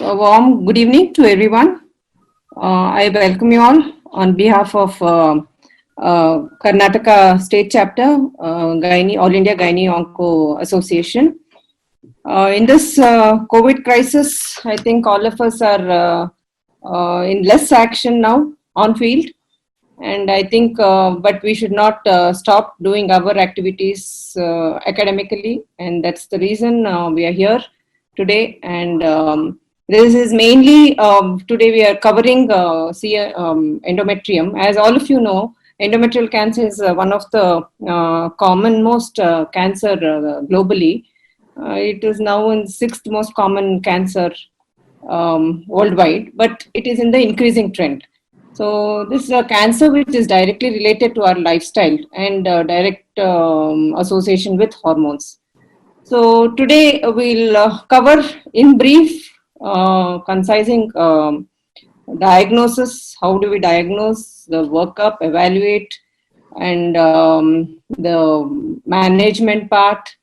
A warm good evening to everyone. I welcome you all on behalf of Karnataka State Chapter, All India Gynae Onco Association. In this COVID crisis, I think all of us are in less action now on field. And I think, but we should not stop doing our activities academically. And that's the reason we are here today. And this is mainly, today we are covering endometrium. As all of you know, endometrial cancer is one of the commonmost cancer globally. It is now in 6th most common cancer worldwide, but it is in the increasing trend. So this is a cancer which is directly related to our lifestyle and direct association with hormones. So today we'll cover in brief, concising diagnosis, how do we diagnose, the workup, evaluate, and the management part.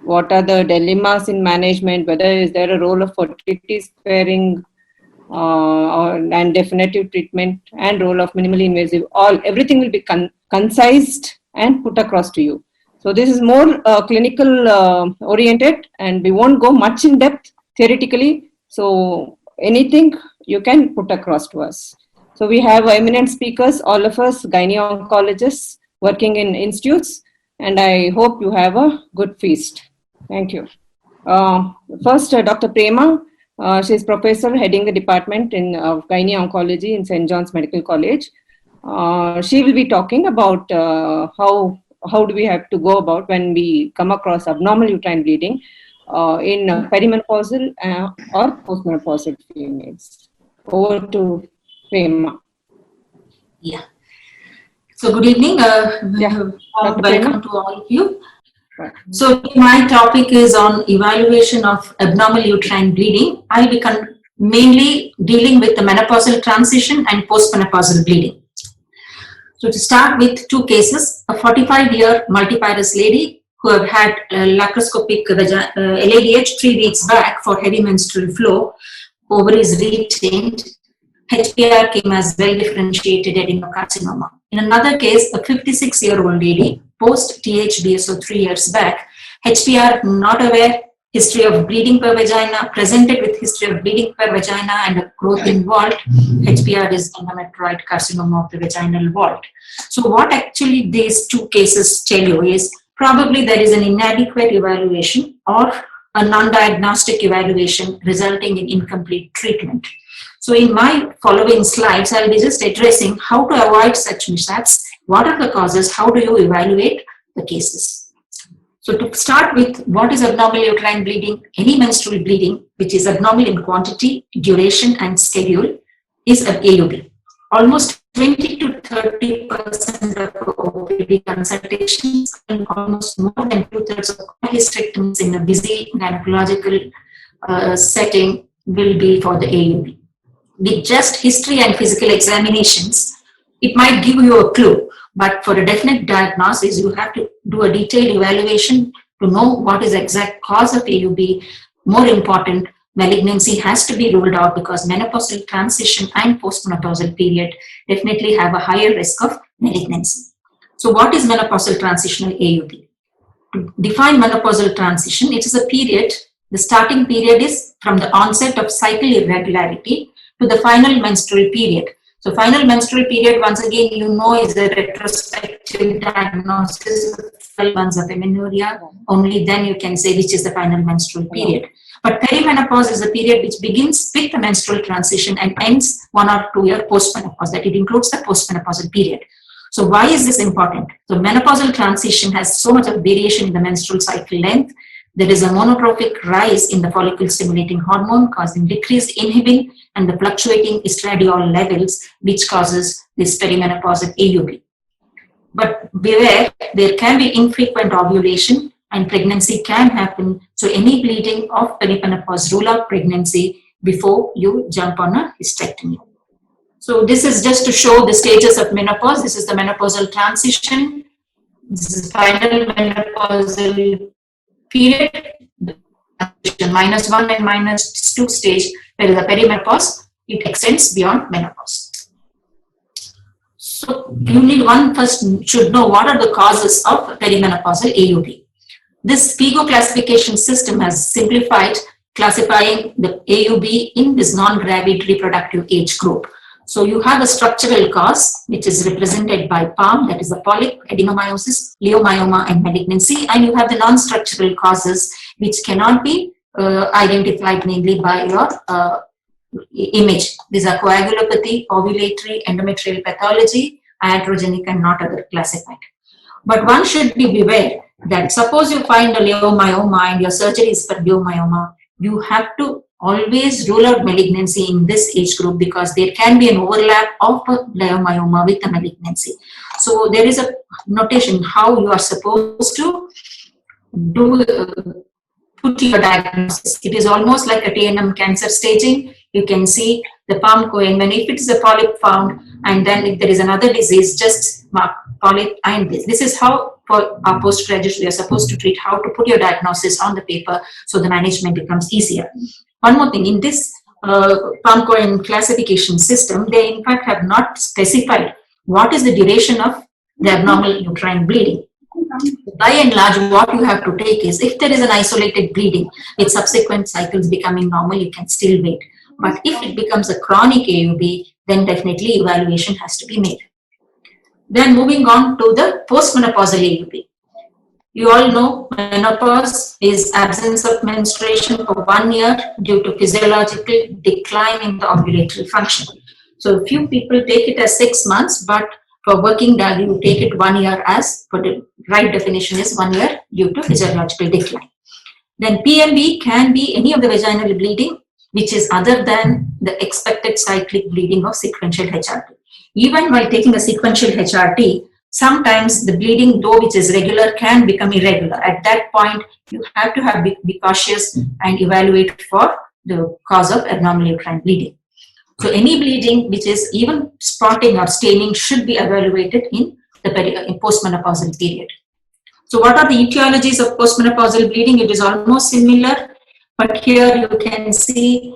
What are the dilemmas in management? Whether is there a role of fertility sparing and definitive treatment, and role of minimally invasive? Everything will be concised and put across to you. So this is more clinical oriented, and we won't go much in depth theoretically. So anything you can put across to us. So we have eminent speakers, all of us gynae oncologists working in institutes, and I hope you have a good feast. Thank you. First, Dr. Prema. She is professor heading the department of gynae oncology in St. John's Medical College. She will be talking about how do we have to go about when we come across abnormal uterine bleeding in perimenopausal or postmenopausal females. Over to Prema. Yeah. So good evening. Welcome to all of you. So my topic is on evaluation of abnormal uterine bleeding. I'll be mainly dealing with the menopausal transition and postmenopausal bleeding. So to start with two cases, a 45-year multiparous lady who have had laparoscopic LADH 3 weeks back for heavy menstrual flow, ovaries retained, HPR came as well-differentiated adenocarcinoma. In another case, a 56-year-old lady, post-THBSO 3 years back, HPR not aware, history of bleeding per vagina, presented with history of bleeding per vagina and a growth in vault. HPR is endometrioid carcinoma of the vaginal vault. So what actually these two cases tell you is probably there is an inadequate evaluation or a non-diagnostic evaluation resulting in incomplete treatment. So in my following slides, I'll be just addressing how to avoid such mishaps, what are the causes, how do you evaluate the cases. So to start with, what is abnormal uterine bleeding? Any menstrual bleeding which is abnormal in quantity, duration and schedule is an AUB. Almost 20 to 30% of OPD consultations and almost more than 2/3 of hysterectomies in a busy gynecological setting will be for the AUB. With just history and physical examinations, it might give you a clue, but for a definite diagnosis, you have to do a detailed evaluation to know what is the exact cause of AUB. More important, malignancy has to be ruled out because menopausal transition and postmenopausal period definitely have a higher risk of malignancy. So what is menopausal transitional AUB? To define menopausal transition, it is a period, the starting period is from the onset of cycle irregularity to the final menstrual period. So final menstrual period, once again, you know, is a retrospective diagnosis of 12 months of amenorrhea. Only then you can say which is the final menstrual period. But perimenopause is a period which begins with the menstrual transition and ends 1 or 2 year postmenopause. That it includes the postmenopausal period. So why is this important? So menopausal transition has so much of variation in the menstrual cycle length. There is a monotrophic rise in the follicle stimulating hormone causing decreased inhibin and the fluctuating estradiol levels, which causes this perimenopausal AUB. But beware, there can be infrequent ovulation and pregnancy can happen. So any bleeding of perimenopause, rule out pregnancy before you jump on a hysterectomy. So this is just to show the stages of menopause. This is the menopausal transition. This is final menopausal period, -1 and -2 stage. whereas the perimenopause, it extends beyond menopause. So you need first should know what are the causes of perimenopausal AUB. This PIGO classification system has simplified classifying the AUB in this non-gravid reproductive age group. So you have a structural cause, which is represented by PALM, that is the polyp, adenomyosis, leiomyoma, and malignancy. And you have the non-structural causes, which cannot be identified mainly by your image. These are coagulopathy, ovulatory, endometrial pathology, iatrogenic, and not other classified. But one should be beware that suppose you find a leiomyoma and your surgery is for leiomyoma, you have to always rule out malignancy in this age group because there can be an overlap of a leiomyoma with a malignancy. So there is a notation how you are supposed to do put your diagnosis. It is almost like a TNM cancer staging. You can see the palm coin when if it is a polyp found, and then if there is another disease, just mark polyp and this. This is how for our postgraduates we are supposed to treat, how to put your diagnosis on the paper so the management becomes easier. One more thing, in this palm coin classification system, they in fact have not specified what is the duration of the abnormal uterine bleeding. By and large, what you have to take is if there is an isolated bleeding with subsequent cycles becoming normal, you can still wait. But if it becomes a chronic AUB, then definitely evaluation has to be made. Then moving on to the postmenopausal AUB. You all know menopause is absence of menstruation for 1 year due to physiological decline in the ovulatory function. So few people take it as 6 months, but for working dad, you take it 1 year as, for the right definition is 1 year due to physiological decline. Then PMB can be any of the vaginal bleeding, which is other than the expected cyclic bleeding of sequential HRT. Even while taking a sequential HRT, sometimes the bleeding, though which is regular, can become irregular. At that point, you have to be cautious and evaluate for the cause of abnormal uterine bleeding. So any bleeding which is even spotting or staining should be evaluated in the postmenopausal period. So what are the etiologies of postmenopausal bleeding? It is almost similar, but here you can see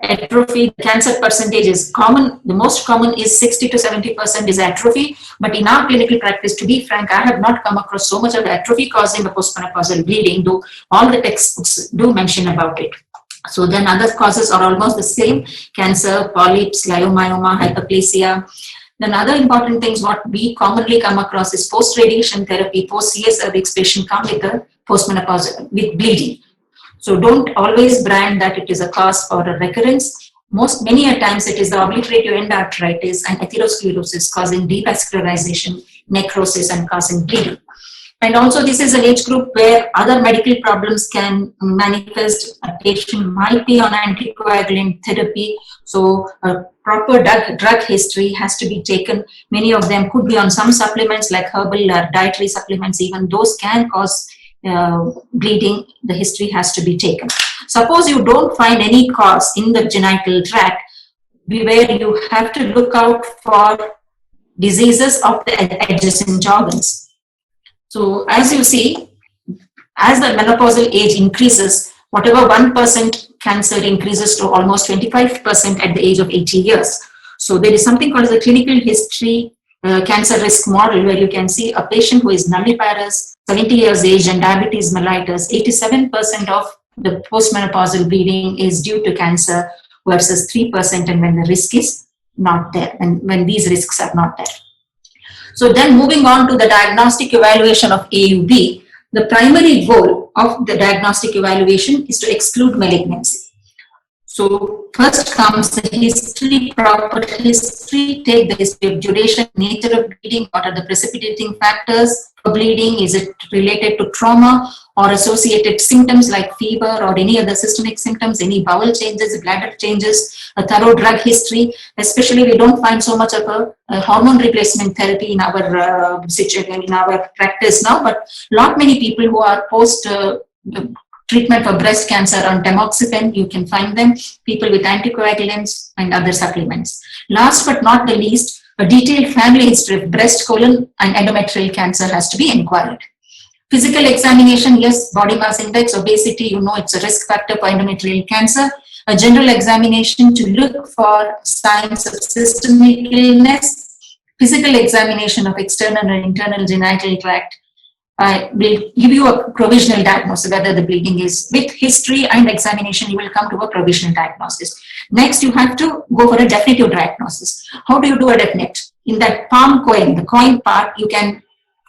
atrophy. The cancer percentage is common. The most common is 60 to 70% is atrophy. But in our clinical practice, to be frank, I have not come across so much of atrophy causing the postmenopausal bleeding, though all the textbooks do mention about it. So then other causes are almost the same: cancer, polyps, leiomyoma, hyperplasia. Then other important things what we commonly come across is post-radiation therapy, post-CA cervix patient come with a postmenopausal with bleeding. So don't always brand that it is a cause for a recurrence. Many a times it is the obliterative endarteritis and atherosclerosis causing devascularization, necrosis, and causing bleeding. And also this is an age group where other medical problems can manifest. A patient might be on anticoagulant therapy, so a proper drug history has to be taken. Many of them could be on some supplements like herbal or dietary supplements. Even those can cause bleeding. The history has to be taken. Suppose you don't find any cause in the genital tract, beware, you have to look out for diseases of the adjacent organs. So as you see, as the menopausal age increases, whatever 1% cancer increases to almost 25% at the age of 80 years. So there is something called the clinical history cancer risk model, where you can see a patient who is nulliparous, 70 years age, and diabetes mellitus, 87% of the postmenopausal bleeding is due to cancer versus 3% and when the risk is not there, and when these risks are not there. So then moving on to the diagnostic evaluation of AUB, the primary goal of the diagnostic evaluation is to exclude malignancy. So first comes the history, proper history, take the history of duration, nature of bleeding, what are the precipitating factors for bleeding, is it related to trauma or associated symptoms like fever or any other systemic symptoms, any bowel changes, bladder changes, a thorough drug history. Especially we don't find so much of a hormone replacement therapy in our situation, in our practice now, but many people who are post treatment for breast cancer on tamoxifen, you can find them, people with anticoagulants and other supplements. Last but not the least, a detailed family history of breast, colon and endometrial cancer has to be inquired. Physical examination, yes, body mass index, obesity, you know it's a risk factor for endometrial cancer. a general examination to look for signs of systemic illness, physical examination of external and internal genital tract. Will give you a provisional diagnosis whether the bleeding is. With history and examination, you will come to a provisional diagnosis. Next, you have to go for a definitive diagnosis. How do you do a definite? In that palm coin, the coin part, you can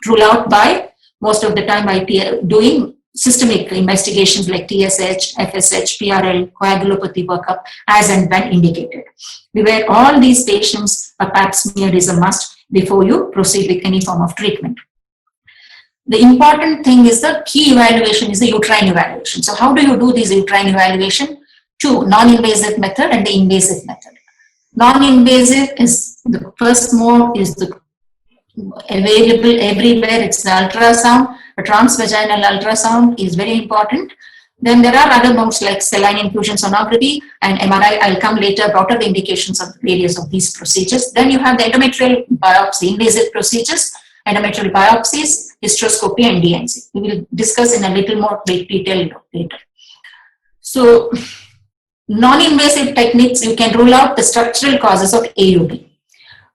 rule out by most of the time by doing systemic investigations like TSH, FSH, PRL, coagulopathy workup as and when indicated. Beware, all these patients, a pap smear is a must before you proceed with any form of treatment. The important thing is the key evaluation is the uterine evaluation. So how do you do this uterine evaluation? Two, non-invasive method and the invasive method. Non-invasive is the first mode, is the available everywhere. It's the ultrasound. A transvaginal ultrasound is very important. Then there are other modes like saline infusion sonography and MRI. I'll come later about the indications of various of these procedures. Then you have the endometrial biopsy, invasive procedures, endometrial biopsies, hysteroscopy and DNC. We will discuss in a little more detail later. So non-invasive techniques, you can rule out the structural causes of AUB.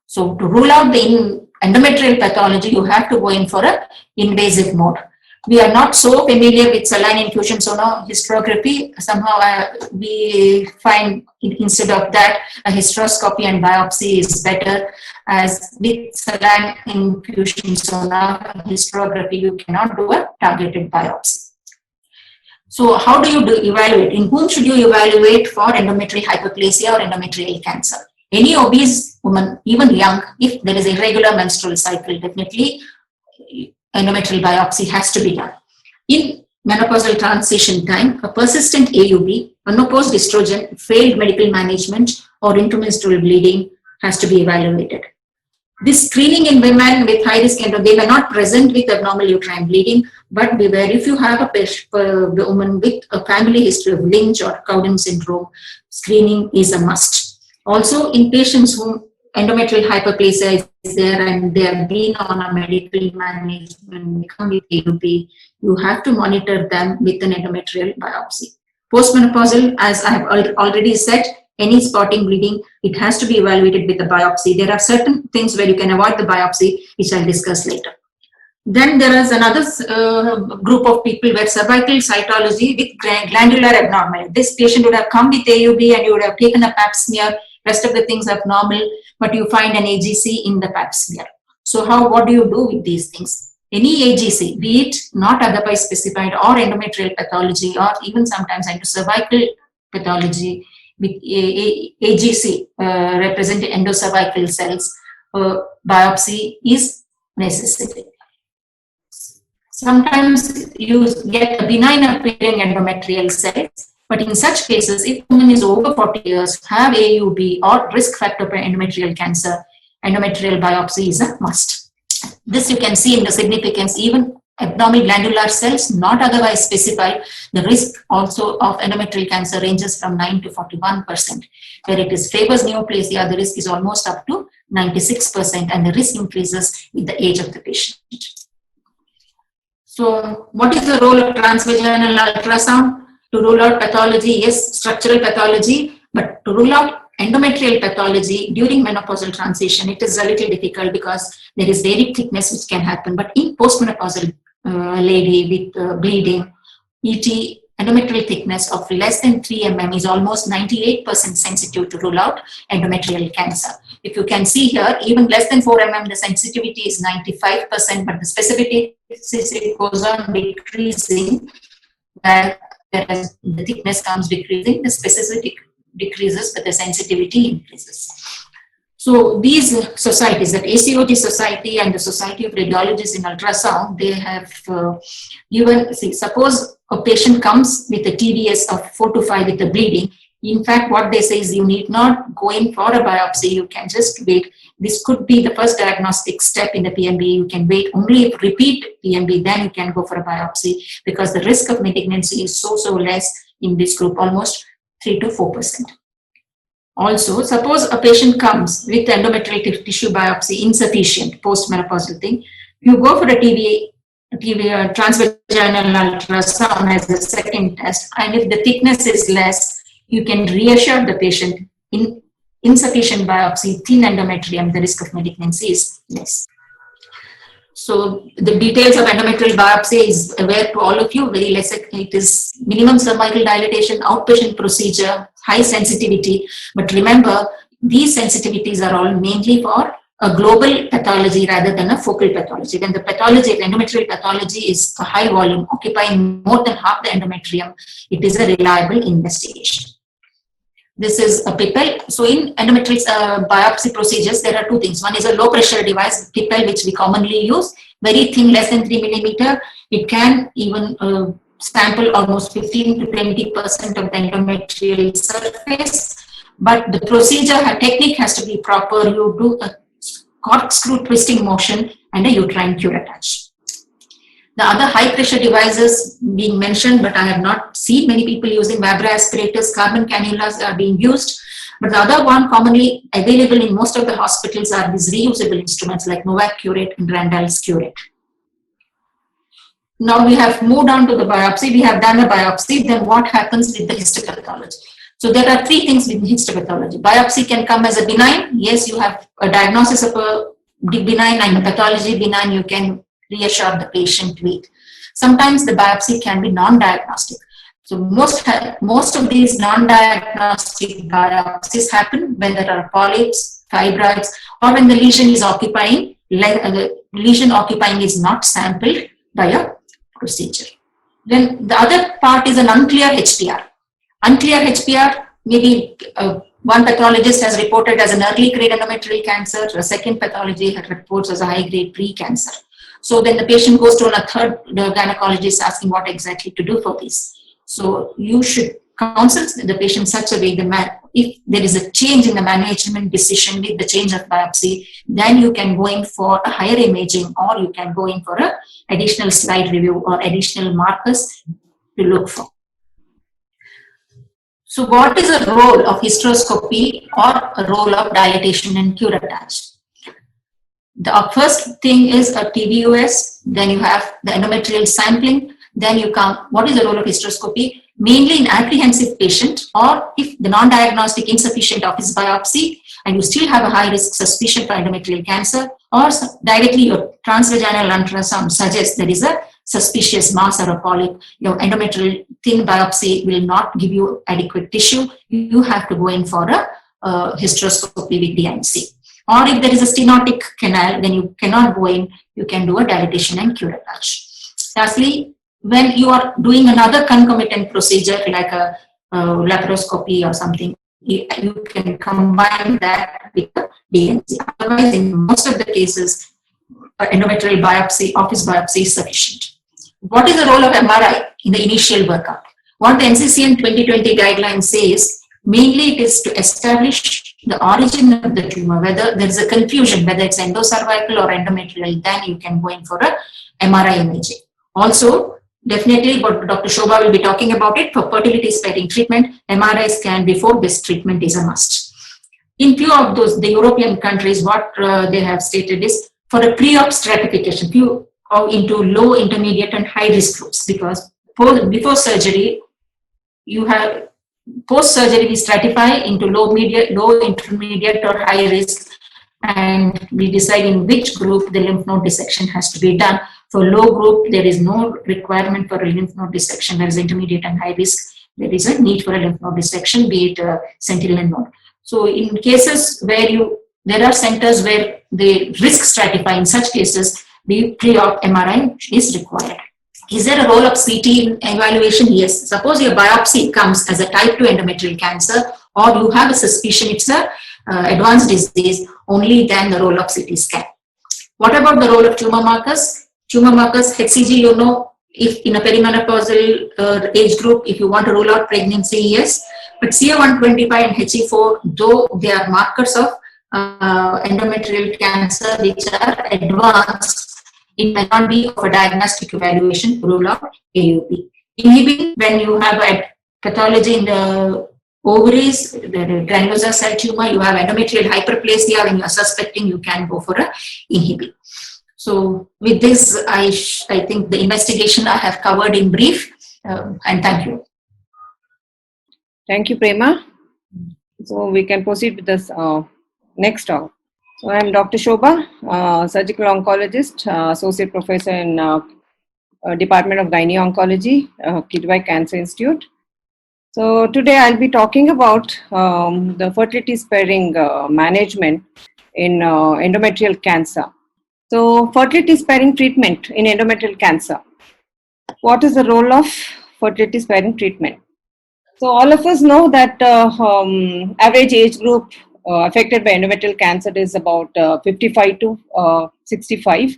So to rule out the endometrial pathology, you have to go in for an invasive mode. We are not so familiar with saline infusion hysterography. Somehow we find instead of that, a hysteroscopy and biopsy is better, as with saline infusion hysterography, you cannot do a targeted biopsy. So how do you evaluate? In whom should you evaluate for endometrial hyperplasia or endometrial cancer? Any obese woman, even young, if there is a irregular menstrual cycle, definitely endometrial biopsy has to be done. In menopausal transition time, a persistent AUB, unopposed estrogen, failed medical management, or intramenstrual bleeding has to be evaluated. This screening in women with high risk they were not present with abnormal uterine bleeding, but beware, if you have a woman with a family history of Lynch or Cowden syndrome, screening is a must. Also, in patients whom endometrial hyperplasia is there and they have been on a medical management, they come with AUB, you have to monitor them with an endometrial biopsy. Postmenopausal, as I have already said, any spotting bleeding, it has to be evaluated with a biopsy. There are certain things where you can avoid the biopsy, which I'll discuss later. Then there is another group of people where cervical cytology with glandular abnormality. This patient would have come with AUB and you would have taken a pap smear, rest of the things are normal, but you find an AGC in the pap smear. So what do you do with these things? Any AGC, be it not otherwise specified or endometrial pathology or even sometimes endocervical pathology with AGC representing endocervical cells, biopsy is necessary. Sometimes you get a benign appearing endometrial cells, but in such cases, if a woman is over 40 years, have AUB or risk factor for endometrial cancer, endometrial biopsy is a must. This you can see in the significance, even abnormal glandular cells, not otherwise specified, the risk also of endometrial cancer ranges from 9 to 41%. Where it is favors neoplasia, the risk is almost up to 96%, and the risk increases with the age of the patient. So what is the role of transvaginal ultrasound? To rule out pathology, yes, structural pathology, but to rule out endometrial pathology during menopausal transition, it is a little difficult because there is very thickness which can happen. But in postmenopausal lady with bleeding, ET, endometrial thickness of less than 3 mm is almost 98% sensitive to rule out endometrial cancer. If you can see here, even less than 4 mm, the sensitivity is 95%, but the specificity goes on decreasing. Whereas the thickness comes decreasing, the specificity decreases, but the sensitivity increases. So these societies, that ACOG Society and the Society of Radiologists in Ultrasound, they have given, suppose a patient comes with a TDS of 4 to 5 with a bleeding. In fact, what they say is you need not go in for a biopsy, you can just wait. This could be the first diagnostic step in the PMB. You can wait only if repeat PMB, then you can go for a biopsy because the risk of malignancy is so less in this group, almost 3 to 4%. Also, suppose a patient comes with endometrial tissue biopsy insufficient, postmenopausal thing, you go for a transvaginal ultrasound as the second test, and if the thickness is less, you can reassure the patient in insufficient biopsy, thin endometrium, the risk of malignancy is less. So the details of endometrial biopsy is aware to all of you, very less. It is minimum cervical dilatation, outpatient procedure, high sensitivity. But remember, these sensitivities are all mainly for a global pathology rather than a focal pathology. When the pathology, endometrial pathology is a high volume, occupying more than half the endometrium, it is a reliable investigation. This is a PIPPEL. So in endometrial biopsy procedures, there are two things. One is a low pressure device, PIPPEL, which we commonly use, very thin, less than 3 millimeter. It can even sample almost 15 to 20% of the endometrial surface. But the procedure technique has to be proper. You do a corkscrew twisting motion and a uterine curettage. The other high pressure devices being mentioned, but I have not seen many people using Vibra aspirators, carbon cannulas are being used. But the other one commonly available in most of the hospitals are these reusable instruments like Novak Curate and Randall's Curate. Now we have moved on to the biopsy. We have done a biopsy. Then what happens with the histopathology? So there are three things with histopathology. Biopsy can come as a benign. Yes, you have a diagnosis of a benign and a pathology benign. You can reassure the patient with. Sometimes the biopsy can be non-diagnostic. So most of these non-diagnostic biopsies happen when there are polyps, fibroids, or when the lesion is occupying, the lesion occupying is not sampled by a procedure. Then the other part is an unclear HPR. Unclear HPR, maybe one pathologist has reported as an early grade endometrial cancer, a second pathology reports as a high grade pre-cancer. So then the patient goes to a third gynecologist asking what exactly to do for this. So you should counsel the patient such a way that if there is a change in the management decision with the change of biopsy, then you can go in for a higher imaging, or you can go in for an additional slide review or additional markers to look for. So what is the role of hysteroscopy or a role of dilatation and curettage? The first thing is a TVUS, then you have the endometrial sampling, then you come, what is the role of hysteroscopy? Mainly in apprehensive patient, or if the non-diagnostic insufficient office biopsy and you still have a high risk suspicion for endometrial cancer, or directly your transvaginal ultrasound suggests there is a suspicious mass or a polyp, your endometrial thin biopsy will not give you adequate tissue, you have to go in for a hysteroscopy with DIMC. Or if there is a stenotic canal, then you cannot go in, you can do a dilatation and curettage. Lastly, when you are doing another concomitant procedure like a laparoscopy or something, you can combine that with the DIMC. Otherwise, in most of the cases, endometrial biopsy, office biopsy is sufficient. What is the role of MRI in the initial workup? What the NCCN 2020 guideline says, mainly it is to establish the origin of the tumor, whether there is a confusion, whether it's endocervical or endometrial, then you can go in for a MRI imaging. Also, definitely, but Dr. Shobha will be talking about it, for fertility sparing treatment, MRI scan before this treatment is a must. In few of those, the European countries, what they have stated is for a pre-op stratification, into low, intermediate and high risk groups, because before surgery, you have post-surgery we stratify into low, intermediate or high risk, and we decide in which group the lymph node dissection has to be done. For low group, there is no requirement for a lymph node dissection, whereas intermediate and high risk, there is a need for a lymph node dissection, be it a sentinel node. So in cases where there are centers where they risk stratify, in such cases, the pre-op MRI is required. Is there a role of CT in evaluation? Yes. Suppose your biopsy comes as a type 2 endometrial cancer, or you have a suspicion it's a advanced disease, only then the role of CT scan. What about the role of tumor markers? Tumor markers, HCG, you know, if in a perimenopausal age group, if you want to rule out pregnancy, yes. But CA125 and HE4, though they are markers of endometrial cancer which are advanced, it may not be of a diagnostic evaluation to rule out AUP. Inhibin, when you have a pathology in the ovaries, the granulosa cell tumor, you have endometrial hyperplasia, when you are suspecting, you can go for a inhibin. So with this, I think the investigation I have covered in brief, and thank you. Thank you, Prema. So we can proceed with this next talk. So I am Dr. Shobha, surgical oncologist, associate professor in Department of Gynae Oncology, Kidwai Cancer Institute. So today I'll be talking about the fertility sparing management in endometrial cancer. So fertility sparing treatment in endometrial cancer. What is the role of fertility sparing treatment? So all of us know that average age group affected by endometrial cancer is about 55 to 65.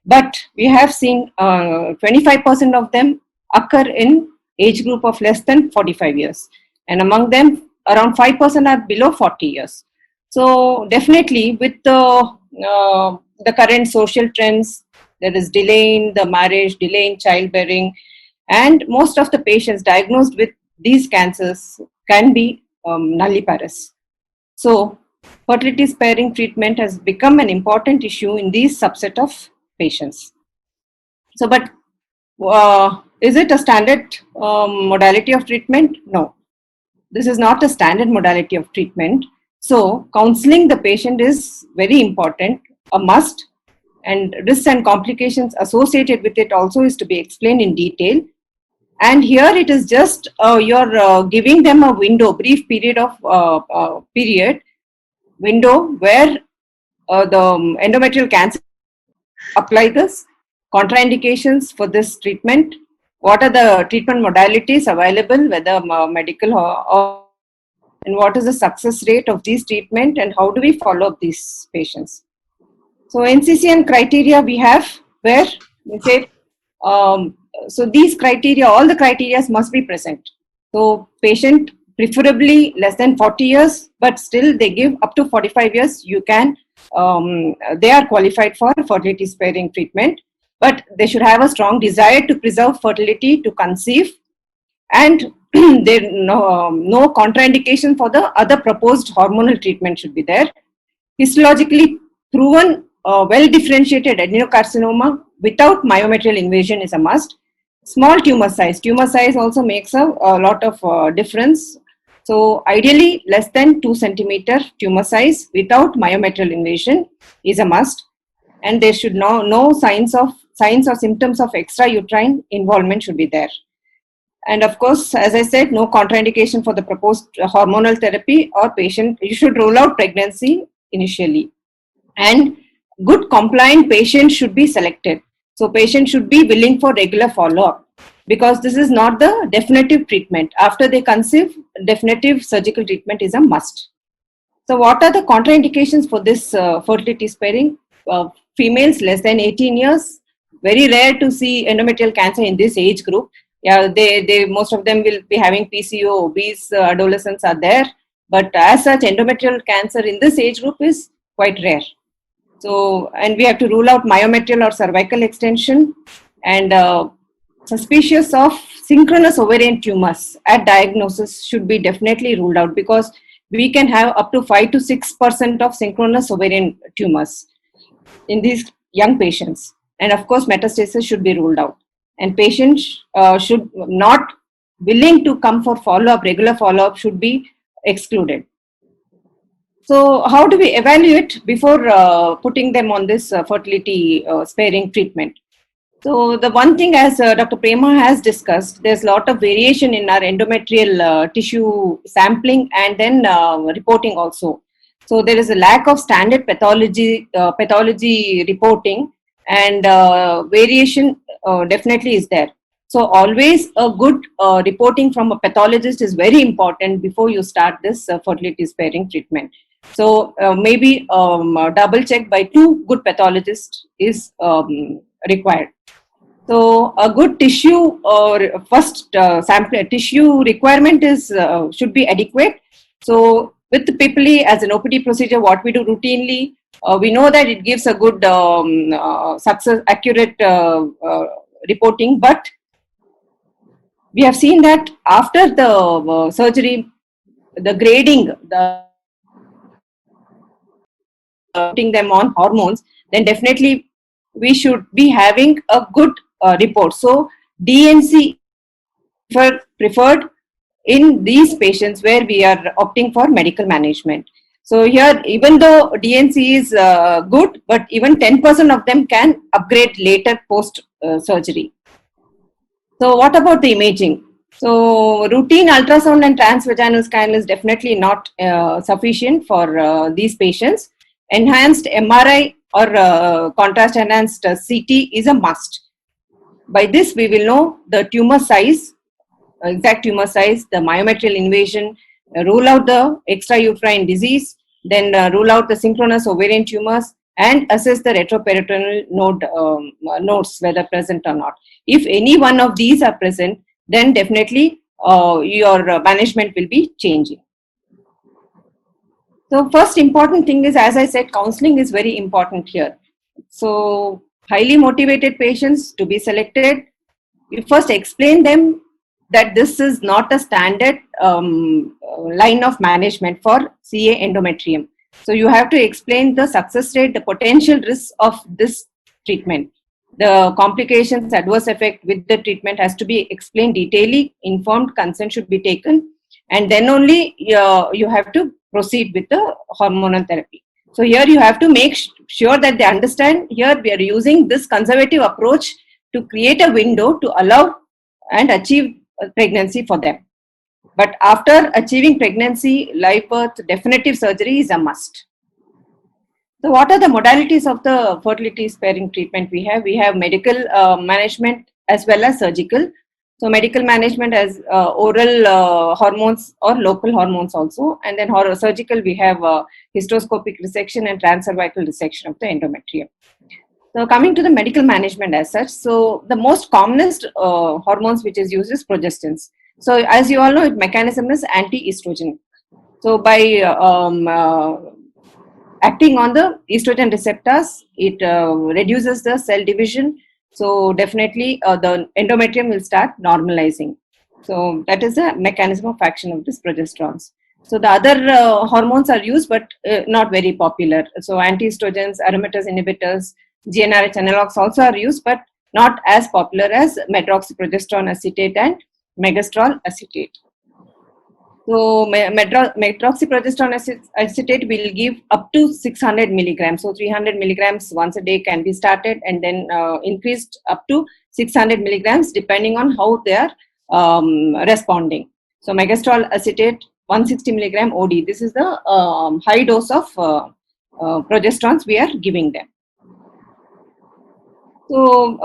But we have seen 25% of them occur in age group of less than 45 years. And among them, around 5% are below 40 years. So definitely with the current social trends, there is delay in the marriage, delay in childbearing, and most of the patients diagnosed with these cancers can be nulliparous. So fertility sparing treatment has become an important issue in these subset of patients. So, but is it a standard modality of treatment? No, this is not a standard modality of treatment. So, counseling the patient is very important, a must, and risks and complications associated with it also is to be explained in detail. And here it is just you're giving them a window, brief period of window where the endometrial cancer apply this, contraindications for this treatment, what are the treatment modalities available, whether medical or and what is the success rate of these treatment and how do we follow up these patients. So NCCN criteria we have where we say, so these criteria, all the criteria must be present. So patient preferably less than 40 years, but still they give up to 45 years, you can, they are qualified for fertility sparing treatment, but they should have a strong desire to preserve fertility, to conceive, and there no contraindication for the other proposed hormonal treatment should be there. Histologically proven well differentiated adenocarcinoma without myometrial invasion is a must. Small tumor size also makes a lot of difference. So ideally less than 2 centimeter tumor size without myometrial invasion is a must, and there should no signs or symptoms of extrauterine involvement should be there. And of course, as I said, no contraindication for the proposed hormonal therapy, or patient, you should rule out pregnancy initially. And good compliant patients should be selected. So patient should be willing for regular follow-up, because this is not the definitive treatment. After they conceive, definitive surgical treatment is a must. So what are the contraindications for this fertility sparing? Females less than 18 years, very rare to see endometrial cancer in this age group. Yeah, they most of them will be having PCO, obese adolescents are there, but as such endometrial cancer in this age group is quite rare. So, and we have to rule out myometrial or cervical extension, and suspicious of synchronous ovarian tumors at diagnosis should be definitely ruled out, because we can have up to 5 to 6% of synchronous ovarian tumors in these young patients. And of course, metastasis should be ruled out. And patients should not willing to come for follow-up, regular follow-up should be excluded. So how do we evaluate before putting them on this fertility sparing treatment? So the one thing, as Dr. Prema has discussed, there's a lot of variation in our endometrial tissue sampling and then reporting also. So there is a lack of standard pathology reporting, and variation definitely is there. So always a good reporting from a pathologist is very important before you start this fertility sparing treatment. So maybe double check by 2 good pathologists is required. So a good tissue or first sample tissue requirement is should be adequate. So with PIPLI as an OPD procedure, what we do routinely, we know that it gives a good success, accurate reporting, but we have seen that after the surgery, the grading, putting them on hormones, then definitely we should be having a good report. So DNC preferred in these patients where we are opting for medical management. So here, even though DNC is good, but even 10% of them can upgrade later post surgery. So what about the imaging? So routine ultrasound and transvaginal scan is definitely not sufficient for these patients. Enhanced MRI or contrast enhanced CT is a must. By this, we will know the tumor size, exact tumor size, the myometrial invasion, rule out the extrauterine disease, then rule out the synchronous ovarian tumors, and assess the retroperitoneal nodes whether present or not. If any one of these are present, then definitely your management will be changing. So first important thing is, as I said, counseling is very important here. So highly motivated patients to be selected, you first explain them that this is not a standard line of management for CA endometrium. So you have to explain the success rate, the potential risks of this treatment. The complications, adverse effect with the treatment has to be explained detailedly, informed consent should be taken, and then only you have to proceed with the hormonal therapy. So here you have to make sure that they understand here we are using this conservative approach to create a window to allow and achieve pregnancy for them. But after achieving pregnancy, live birth, definitive surgery is a must. So what are the modalities of the fertility sparing treatment we have? We have medical management as well as surgical. So medical management as oral hormones or local hormones also. And then surgical, we have hysteroscopic resection and transcervical resection of the endometrium. So coming to the medical management as such, so the most commonest hormones which is used is progestins. So as you all know, its mechanism is anti-estrogen. So by acting on the estrogen receptors, it reduces the cell division. So definitely the endometrium will start normalizing. So that is the mechanism of action of this progesterones. So the other hormones are used, but not very popular. So anti-estrogens, aromatase inhibitors, GnRH analogs also are used, but not as popular as medroxyprogesterone acetate and megestrol acetate. So medroxyprogesterone acetate will give up to 600 milligrams. So 300 milligrams once a day can be started, and then increased up to 600 milligrams depending on how they are responding. So megestrol acetate 160 milligram OD. This is the high dose of progesterones we are giving them. So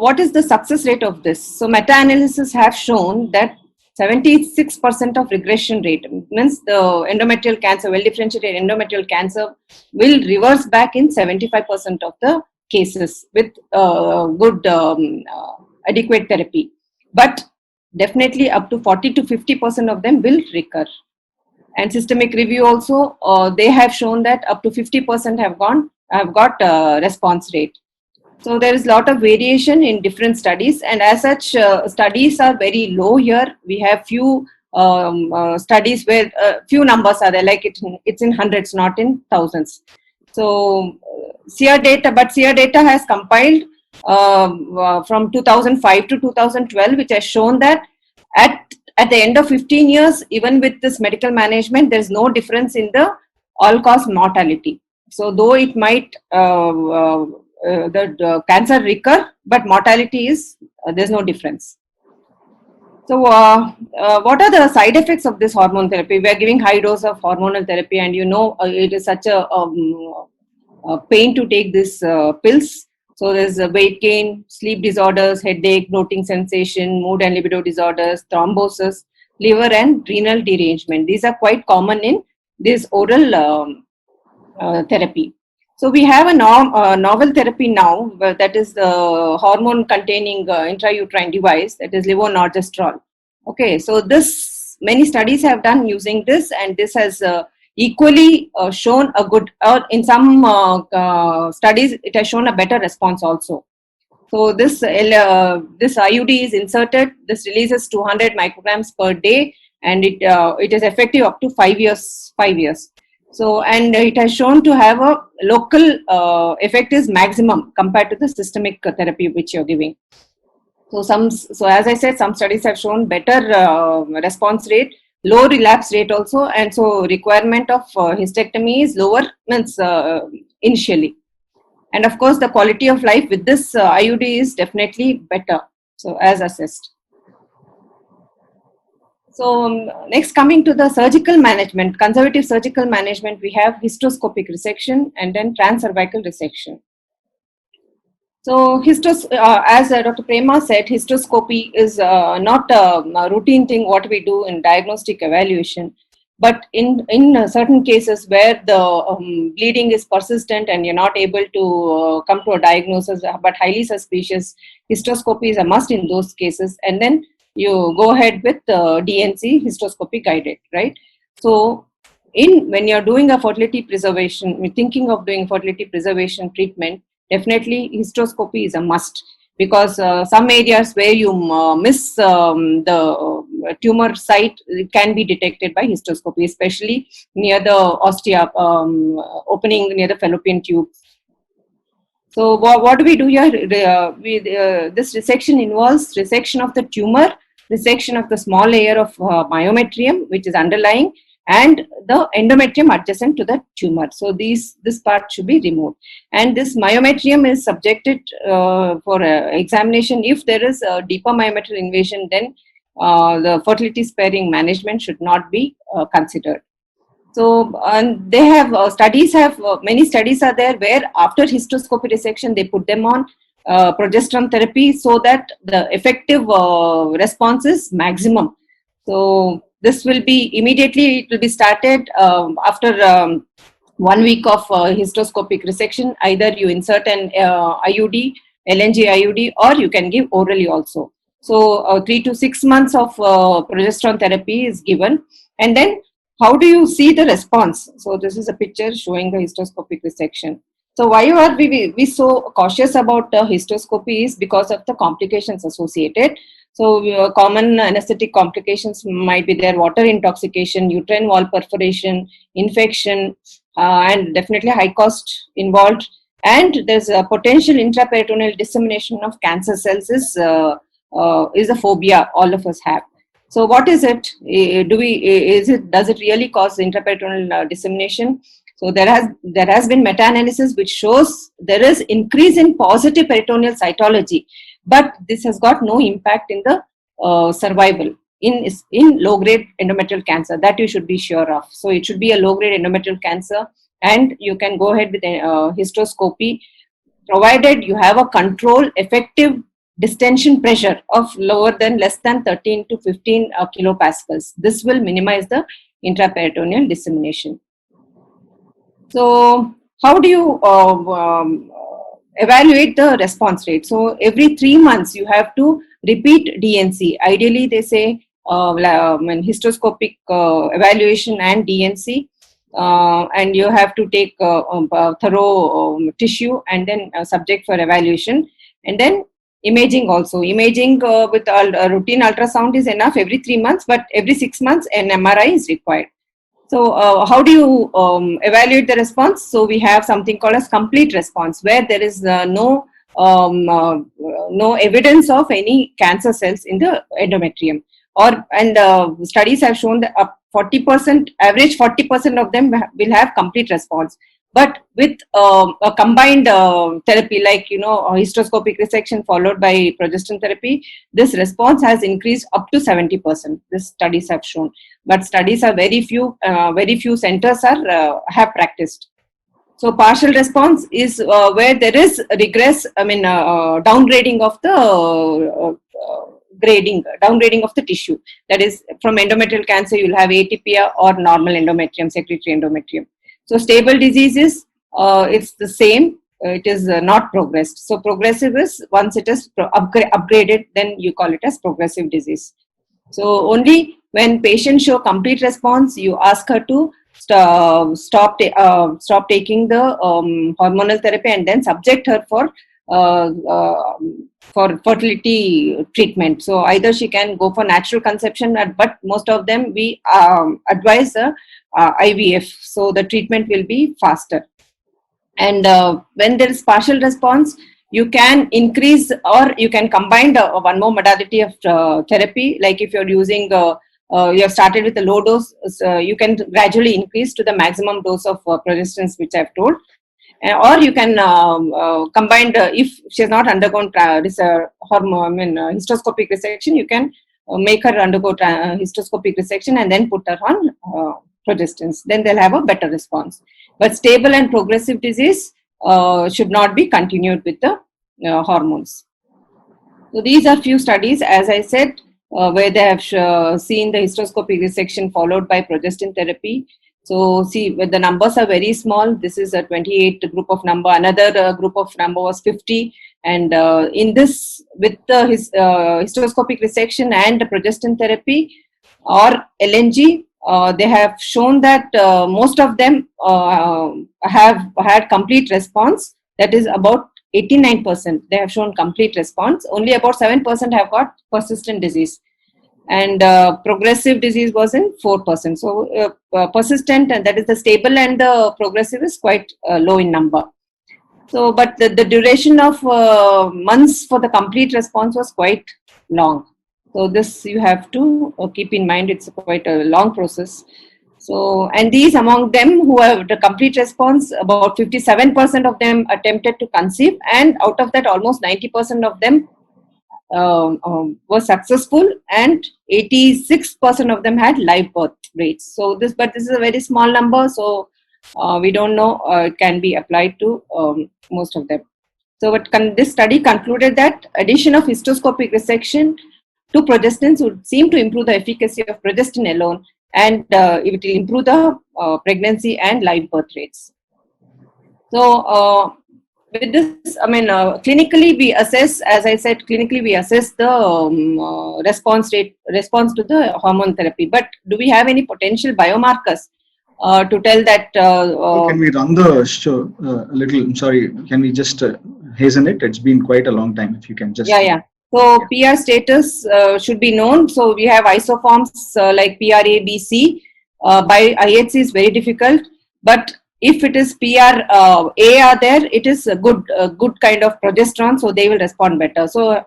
what is the success rate of this? So meta-analysis have shown that 76% of regression rate, means the endometrial cancer, well-differentiated endometrial cancer will reverse back in 75% of the cases with good adequate therapy. But definitely up to 40 to 50% of them will recur. And systemic review also, they have shown that up to 50% have got response rate. So there is a lot of variation in different studies, and as such, studies are very low here. We have few studies where few numbers are there, like it's in hundreds, not in thousands. So SEER data, but SEER data has compiled from 2005 to 2012, which has shown that at the end of 15 years, even with this medical management, there is no difference in the all-cause mortality. So though it might the cancer recur, but mortality is there's no difference. So what are the side effects of this hormone therapy? We are giving high dose of hormonal therapy, and you know it is such a pain to take these pills. So there's weight gain, sleep disorders, headache, bloating sensation, mood and libido disorders, thrombosis, liver and renal derangement. These are quite common in this oral therapy. So we have a novel therapy now, that is the hormone-containing intrauterine device, that is levonorgestrel. Okay, so this many studies have done using this, and this has equally shown a good, or in some studies it has shown a better response also. So this IUD is inserted. This releases 200 micrograms per day, and it is effective up to 5 years. 5 years. So, and it has shown to have a local effect is maximum compared to the systemic therapy which you're giving. So as I said, some studies have shown better response rate, low relapse rate also, and so requirement of hysterectomy is lower means initially. And of course, the quality of life with this IUD is definitely better. So as assessed. So next, coming to the surgical management, conservative surgical management, we have hysteroscopic resection and then transcervical resection. So as Dr. Prema said, hysteroscopy is not a routine thing what we do in diagnostic evaluation. But in certain cases where the bleeding is persistent and you're not able to come to a diagnosis, but highly suspicious, hysteroscopy is a must in those cases. And then you go ahead with DNC, hysteroscopy guided, right? So when you're doing a fertility preservation, we're thinking of doing fertility preservation treatment, definitely hysteroscopy is a must, because some areas where you miss the tumor site, it can be detected by hysteroscopy, especially near the ostia opening near the fallopian tube. So what do we do here? This resection involves resection of the tumor, resection of the small layer of myometrium, which is underlying, and the endometrium adjacent to the tumor. So this part should be removed. And this myometrium is subjected for examination. If there is a deeper myometrial invasion, then the fertility sparing management should not be considered. So they have many studies are there where after hysteroscopy resection, they put them on progesterone therapy so that the effective response is maximum. So this will be immediately, it will be started after 1 week of hysteroscopic resection. Either you insert an IUD, LNG IUD, or you can give orally also. So 3 to 6 months of progesterone therapy is given. And then how do you see the response? So this is a picture showing the hysteroscopic resection. So why are we so cautious about hysteroscopy is because of the complications associated. So common anesthetic complications might be there: water intoxication, uterine wall perforation, infection, and definitely high cost involved. And there's a potential intraperitoneal dissemination of cancer cells is a phobia all of us have. So what is it? Does it really cause intraperitoneal dissemination? So there has been meta-analysis which shows there is increase in positive peritoneal cytology, but this has got no impact in the survival in low-grade endometrial cancer. That you should be sure of. So it should be a low-grade endometrial cancer, and you can go ahead with hysteroscopy, provided you have a control effective distension pressure of less than 13 to 15 kilopascals. This will minimize the intraperitoneal dissemination. So how do you evaluate the response rate? So every 3 months you have to repeat DNC. Ideally they say hysteroscopic evaluation and DNC, and you have to take thorough tissue and then subject for evaluation, and then imaging also. Imaging with routine ultrasound is enough every 3 months, but every 6 months an MRI is required. So how do you evaluate the response? So we have something called as complete response, where there is no evidence of any cancer cells in the endometrium. And studies have shown that 40%, average 40% of them will have complete response. But with a combined therapy, like hysteroscopic resection followed by progesterone therapy, this response has increased up to 70%. This studies have shown, but studies are very few centers have practiced. So partial response is where there is regress. Downgrading of the downgrading of the tissue. That is, from endometrial cancer, you'll have atypia or normal endometrium, secretory endometrium. So stable diseases, it's the same. It is not progressed. So progressive is once it is upgraded, then you call it as progressive disease. So only when patients show complete response, you ask her to stop taking the hormonal therapy and then subject her for fertility treatment. So either she can go for natural conception, but most of them we advise IVF. So the treatment will be faster. And when there is partial response, you can increase or you can combine one more modality of therapy. Like if you're using, you have started with a low dose, you can gradually increase to the maximum dose of progestins, which I've told. Or you can combine, if she has not undergone hysteroscopic resection, you can make her undergo hysteroscopic resection and then put her on progestins. Then they'll have a better response. But stable and progressive disease should not be continued with the hormones. So these are few studies, as I said, where they have seen the hysteroscopic resection followed by progestin therapy. So see, the numbers are very small. This is a 28 group of number. Another group of number was 50. And in this, with the hysteroscopic resection and the progestin therapy or LNG, they have shown that most of them have had complete response. That is about 89%. They have shown complete response. Only about 7% have got persistent disease. And progressive disease was in 4%. So persistent, and that is the stable, and the progressive is quite low in number. So, but the duration of months for the complete response was quite long. So this you have to keep in mind. It's quite a long process. So, and these among them who have the complete response, about 57% of them attempted to conceive, and out of that almost 90% of them were successful, and 86% of them had live birth rates. So this is a very small number, so we don't know it can be applied to most of them. So what this study concluded that addition of hysteroscopic resection to progestins would seem to improve the efficacy of progestin alone, and it will improve the pregnancy and live birth rates. So with this, I mean, clinically we assess, as I said, clinically we assess the response to the hormone therapy. But do we have any potential biomarkers to tell that? Can we run the show a little? I'm sorry, can we just hasten it? It's been quite a long time. If you can just. Yeah. So PR status should be known. So we have isoforms like PRA, BC. By IHC is very difficult, but if it is PR A are there, it is a good kind of progesterone, so they will respond better. So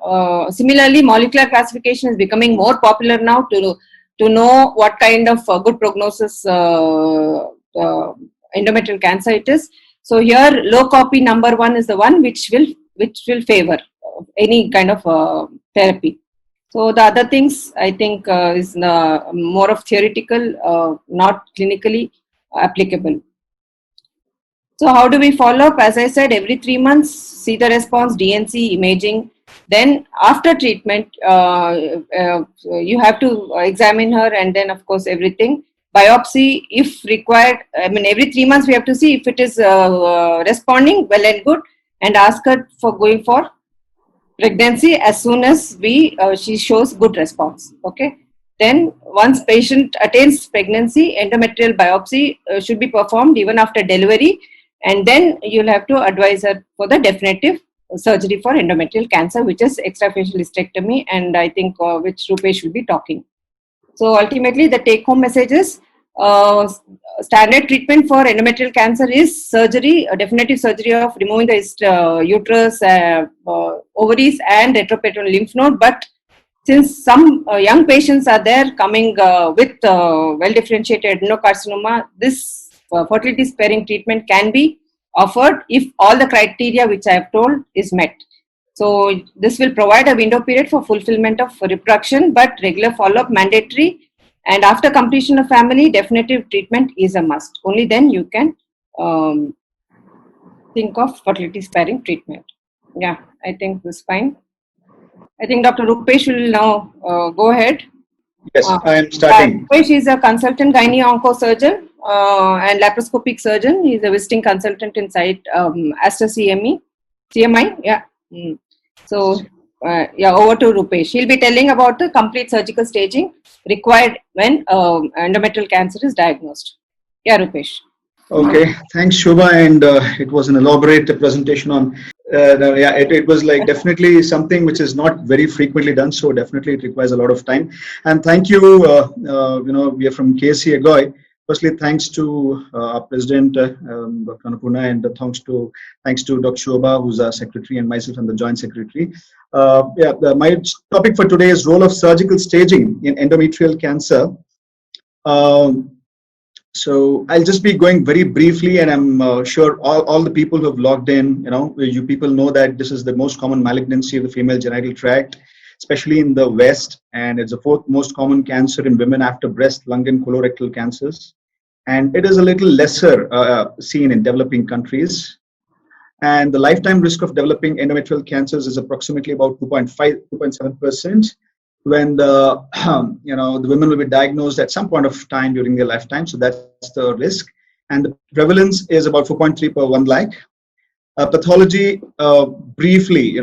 similarly, molecular classification is becoming more popular now to know what kind of good prognosis endometrial cancer it is. So here, low copy number 1 is the one which will favor any kind of therapy. So the other things I think is more of theoretical, not clinically applicable. So how do we follow up? As I said, every 3 months, see the response, DNC, imaging. Then after treatment, you have to examine her, and then of course everything. Biopsy, if required. I mean, every 3 months we have to see if it is responding well and good, and ask her for going for pregnancy as soon as she shows good response. Okay. Then once patient attains pregnancy, endometrial biopsy should be performed even after delivery. And then you'll have to advise her for the definitive surgery for endometrial cancer, which is extrafacial hysterectomy, and I think which Rupesh will be talking. So ultimately, the take-home message is standard treatment for endometrial cancer is surgery, a definitive surgery of removing the uterus, ovaries, and retroperitoneal lymph node. But since some young patients are there coming with well-differentiated adenocarcinoma, this fertility sparing treatment can be offered if all the criteria which I have told is met. So this will provide a window period for fulfillment of reproduction, but regular follow-up mandatory. And after completion of family, definitive treatment is a must. Only then you can think of fertility sparing treatment. Yeah, I think this is fine. I think Dr. Rupesh will now go ahead. Yes, I am starting. Rupesh is a consultant gynae-onco-surgeon and laparoscopic surgeon. He is a visiting consultant inside Aster CMI. Yeah. So, over to Rupesh. He'll be telling about the complete surgical staging required when endometrial cancer is diagnosed. Yeah, Rupesh. Okay, thanks Shobha, and it was an elaborate presentation on. It was like definitely something which is not very frequently done, so definitely it requires a lot of time. And thank you. We are from KSC Agoy. Firstly, thanks to our President, Dr. Annapurna, and thanks to Dr. Shobha, who's our secretary, and myself, and the Joint Secretary. My topic for today is role of surgical staging in endometrial cancer. So I'll just be going very briefly, and I'm sure all the people who have logged in, you people know that this is the most common malignancy of the female genital tract, especially in the West, and it's the fourth most common cancer in women after breast, lung, and colorectal cancers. And it is a little lesser seen in developing countries. And the lifetime risk of developing endometrial cancers is approximately about 2.7%. When the the women will be diagnosed at some point of time during their lifetime, so that's the risk, and the prevalence is about 4.3 per 1 lakh. Pathology, briefly,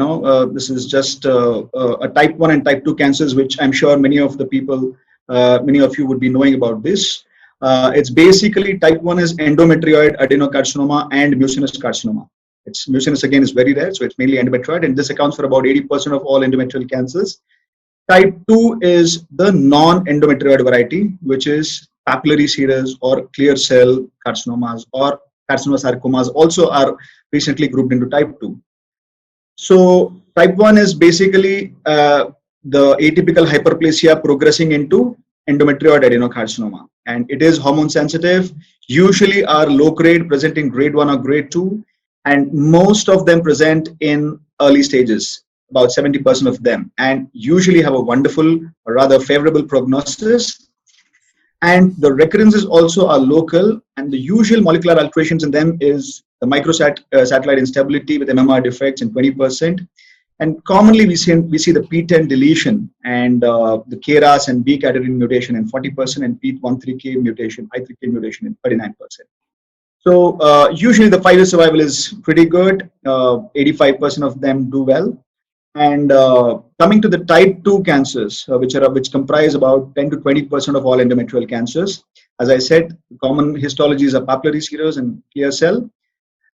this is just a type 1 and type 2 cancers, which I'm sure many of you would be knowing about this. It's basically type 1 is endometrioid adenocarcinoma and mucinous carcinoma. It's mucinous again is very rare, so it's mainly endometrioid, and this accounts for about 80% of all endometrial cancers. Type 2 is the non-endometrioid variety, which is papillary serous or clear cell carcinomas or carcinosarcomas also are recently grouped into type 2. So type 1 is basically the atypical hyperplasia progressing into endometrioid adenocarcinoma, and it is hormone sensitive, usually are low grade, present in grade 1 or grade 2, and most of them present in early stages, about 70% of them, and usually have a wonderful or rather favorable prognosis. And the recurrences also are local, and the usual molecular alterations in them is the microsatellite instability with MMR defects in 20%. And commonly we see the P10 deletion and the KRAS and B cadherin mutation in 40%, and P13K mutation, I3K mutation in 39%. So usually the 5-year survival is pretty good. 85% of them do well. And coming to the type 2 cancers, which comprise about 10 to 20% of all endometrial cancers. As I said, common histologies are papillary serous and clear cell.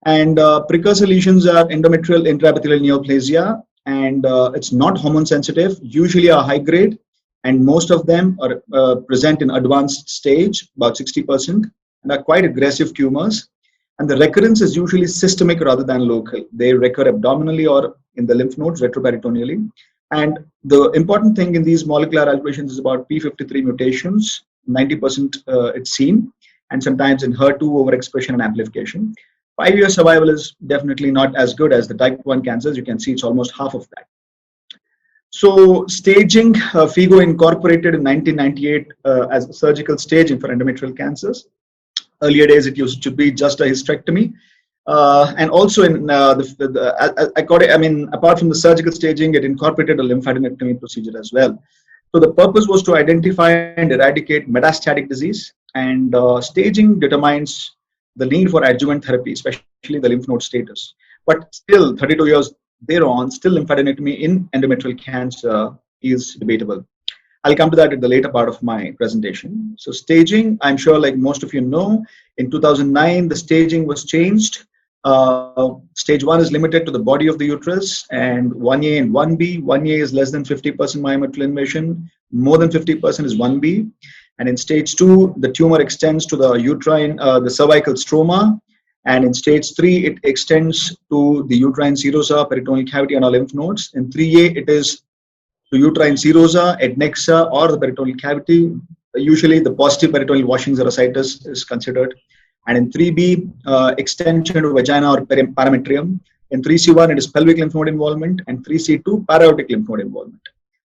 And precursor lesions are endometrial intraepithelial neoplasia, and it's not hormone sensitive, usually are high grade, and most of them are present in advanced stage, about 60%, and are quite aggressive tumors. And the recurrence is usually systemic rather than local. They recur abdominally or in the lymph nodes retroperitoneally. And the important thing in these molecular alterations is about P53 mutations, 90% it's seen, and sometimes in HER2 overexpression and amplification. 5-year survival is definitely not as good as the type 1 cancers. You can see it's almost half of that. So staging, FIGO incorporated in 1998 as surgical staging for endometrial cancers. Earlier days, it used to be just a hysterectomy. And also apart from the surgical staging, it incorporated a lymphadenectomy procedure as well. So the purpose was to identify and eradicate metastatic disease, and staging determines the need for adjuvant therapy, especially the lymph node status. But still, 32 years thereon, still lymphadenectomy in endometrial cancer is debatable. I'll come to that at the later part of my presentation. So staging, I'm sure like most of you know, in 2009, the staging was changed. Stage 1 is limited to the body of the uterus, and 1A and 1B. 1A is less than 50% myometrial invasion, more than 50% is 1B. And in stage 2, the tumor extends to the uterine, the cervical stroma. And in stage 3, it extends to the uterine serosa, peritoneal cavity, and our lymph nodes. In 3A, it is to uterine serosa, adnexa, or the peritoneal cavity. Usually, the positive peritoneal washings or ascites is considered. And in 3B, extension to vagina or parametrium. In 3C1, it is pelvic lymph node involvement, and 3C2, para-aortic lymph node involvement.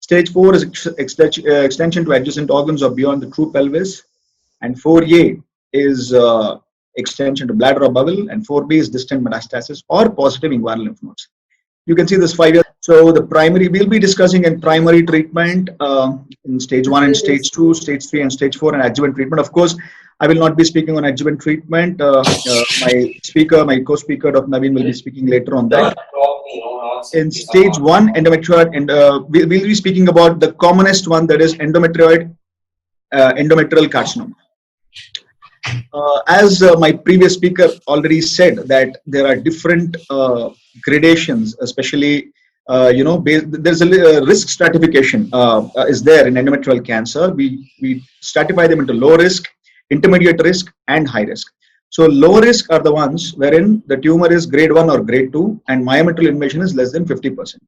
Stage 4 is extension to adjacent organs or beyond the true pelvis, and 4A is extension to bladder or bowel, and 4B is distant metastasis or positive inguinal lymph nodes. You can see this 5 years. So the primary, we'll be discussing in primary treatment in stage 1 and stage 2, stage 3 and stage 4, and adjuvant treatment. Of course, I will not be speaking on adjuvant treatment. My co-speaker, Dr. Naveen, will be speaking later on that. In stage 1, endometrioid, and we'll be speaking about the commonest one, that is endometrioid endometrial carcinoma. As my previous speaker already said, that there are different gradations, especially there's a risk stratification is there in endometrial cancer. We stratify them into low risk, intermediate risk, and high risk. So low risk are the ones wherein the tumor is grade 1 or grade 2 and myometrial invasion is less than 50%.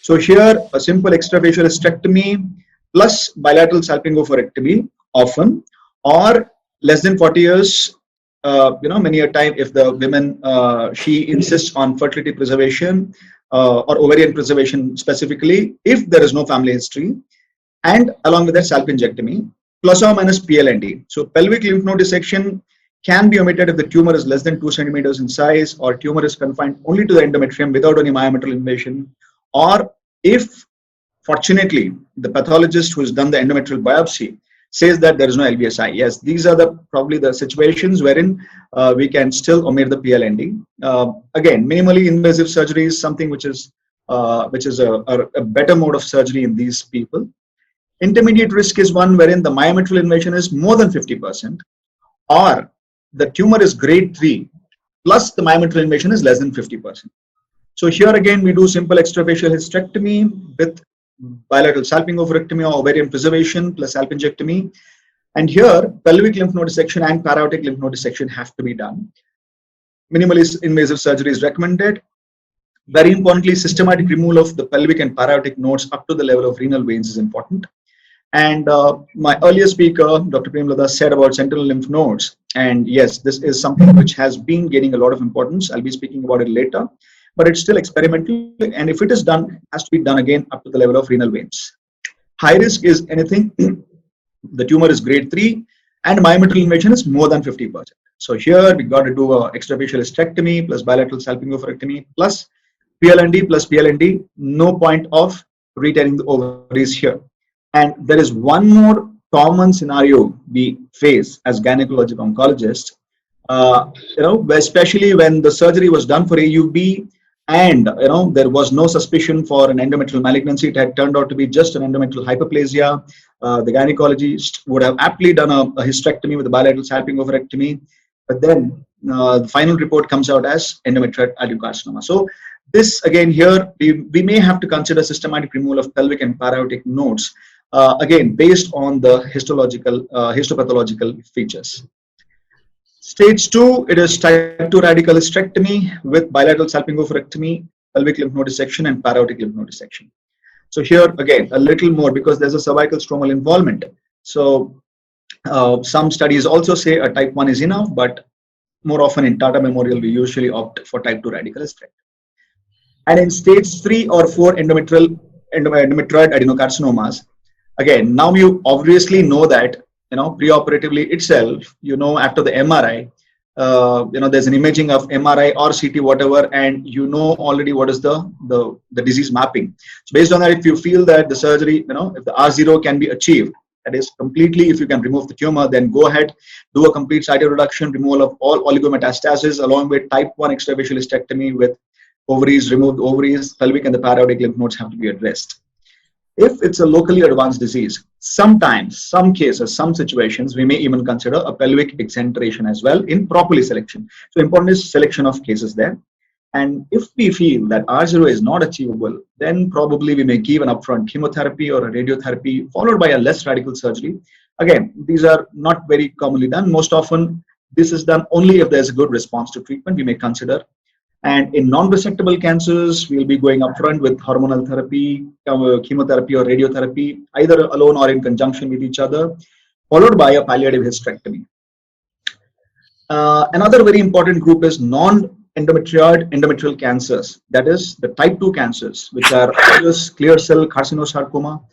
So here a simple extrafacial hysterectomy plus bilateral salpingo-oophorectomy often, or less than 40 years, many a time if the women, she insists on fertility preservation or ovarian preservation specifically, if there is no family history, and along with that salpingectomy, plus or minus PLND. So pelvic lymph node dissection can be omitted if the tumor is less than 2 centimeters in size, or tumor is confined only to the endometrium without any myometrial invasion, or if fortunately the pathologist who has done the endometrial biopsy says that there is no LVSI. Yes, these are probably the situations wherein we can still omit the PLND. Again, minimally invasive surgery is something which is a better mode of surgery in these people. Intermediate risk is one wherein the myometrial invasion is more than 50%, or the tumor is grade 3 plus the myometrial invasion is less than 50%. So here again we do simple extrafacial hysterectomy with bilateral salpingo-oophorectomy or ovarian preservation plus salpingectomy. And here pelvic lymph node dissection and para-aortic lymph node dissection have to be done. Minimally invasive surgery is recommended. Very importantly, systematic removal of the pelvic and para-aortic nodes up to the level of renal veins is important. And my earlier speaker, Dr. Premlata, said about sentinel lymph nodes. And yes, this is something which has been gaining a lot of importance. I'll be speaking about it later, but it's still experimental. And if it is done, it has to be done again up to the level of renal veins. High risk is anything, the tumor is grade 3 and myometrial invasion is more than 50%. So here we got to do a extrafacial hysterectomy plus bilateral salpingo-oophorectomy plus PLND, no point of retaining the ovaries here. And there is one more common scenario we face as gynecologic oncologists, especially when the surgery was done for AUB and there was no suspicion for an endometrial malignancy. It had turned out to be just an endometrial hyperplasia. The gynecologist would have aptly done a hysterectomy with a bilateral salpingo-oophorectomy, but then the final report comes out as endometrioid adenocarcinoma. So this again here we may have to consider systematic removal of pelvic and para-aortic nodes. Again, based on the histopathological features. Stage 2, it is type 2 radical hysterectomy with bilateral salpingo-oophorectomy, pelvic lymph node dissection, and para-aortic lymph node dissection. So here again, a little more because there's a cervical stromal involvement. So some studies also say a type 1 is enough, but more often in Tata Memorial, we usually opt for type 2 radical hysterectomy. And in stage 3 or 4 endometrioid adenocarcinomas, again, now you obviously know that, preoperatively itself, after the MRI, there's an imaging of MRI or CT, whatever, and already what is the disease mapping. So based on that, if you feel that the surgery, if the R0 can be achieved, that is completely, if you can remove the tumor, then go ahead, do a complete cytoreduction, removal of all oligometastasis, along with type 1 extrafacial hysterectomy with ovaries, removed ovaries, pelvic and the para-aortic lymph nodes have to be addressed. If it's a locally advanced disease, sometimes, some cases, some situations, we may even consider a pelvic exenteration as well in properly selection. So important is selection of cases there. And if we feel that R0 is not achievable, then probably we may give an upfront chemotherapy or a radiotherapy followed by a less radical surgery. Again, these are not very commonly done. Most often, this is done only if there's a good response to treatment, we may consider. And in non-resectable cancers, we'll be going upfront with hormonal therapy, chemotherapy or radiotherapy, either alone or in conjunction with each other, followed by a palliative hysterectomy. Another very important group is non-endometrial cancers, that is the type 2 cancers, which are clear cell carcinosarcoma.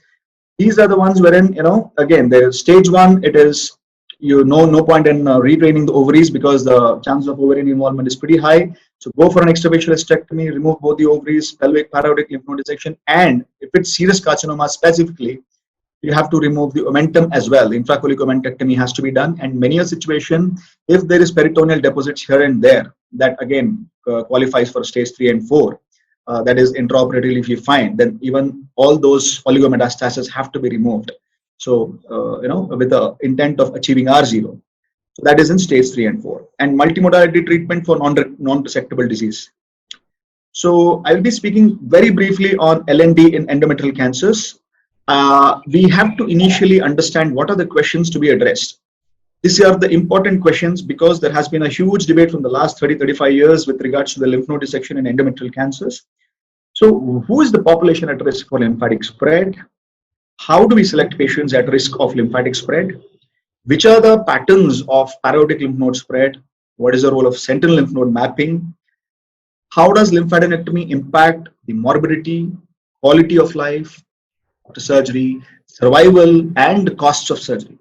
These are the ones wherein, again, the stage 1, it is, no point in retraining the ovaries because the chance of ovarian involvement is pretty high. So go for an extrafacial hysterectomy, remove both the ovaries, pelvic, para-aortic lymph node dissection, and if it's serous carcinoma specifically, you have to remove the omentum as well. Intracholeic omentectomy has to be done, and many a situation, if there is peritoneal deposits here and there, that again qualifies for stage 3 and 4. That is intraoperatively if you find, then even all those oligometastases have to be removed. So, with the intent of achieving R0. So that is in stage 3 and 4. And multimodality treatment for non-resectable disease. So I will be speaking very briefly on LND in endometrial cancers. We have to initially understand what are the questions to be addressed. These are the important questions because there has been a huge debate from the last 30-35 years with regards to the lymph node dissection in endometrial cancers. So who is the population at risk for lymphatic spread? How do we select patients at risk of lymphatic spread? Which are the patterns of para-aortic lymph node spread? What is the role of sentinel lymph node mapping? How does lymphadenectomy impact the morbidity, quality of life after surgery, survival, and costs of surgery?